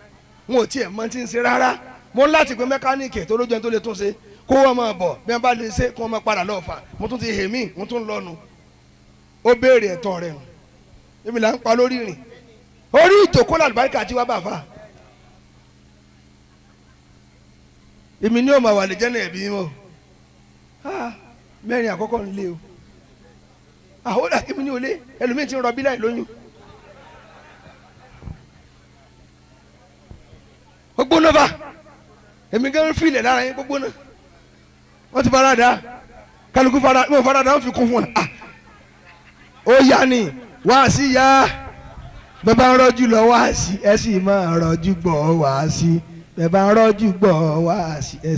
wọn ò tiẹ̀ mọ tí ń ṣe rárá mo ń láti pé mẹkáníìkì tó lójú ẹni tó lè tún ṣe kó wọ́n máa bọ̀ bí wọ́n bá lè ṣe kó wọ́n máa padà lọ́ọ̀fà mo tún ti hèmí mo tún lọ́nu ó béèrè ẹ̀tọ́ rẹ̀ nù èmi là ń pa lórí rìn orí ìjòkó làlùbáríkà tí wàá bà fà èmi ní òmò àwàlẹ̀ jẹ́ náà ẹ̀bí mọ́ mẹ́rin àkọ́kọ́ nílé o àwọn èmi ní olé ẹlòmíì ti ń rọbí láì lóyún gbogbo náà bá èmi gẹ́gẹ́ fílẹ̀ lára yín gbogbo náà wọ́n ti fara dà kálukú fara dà wọ́n fi kún fún ẹ̀ ó yá ni wá sí yá bẹ́ẹ̀ bá ń rọ́jú lọ wá sí ẹ sì máa rọ́jú gbọ́ wá sí bẹ́ẹ̀ bá ń rọ́jú gbọ́ wá sí ẹ.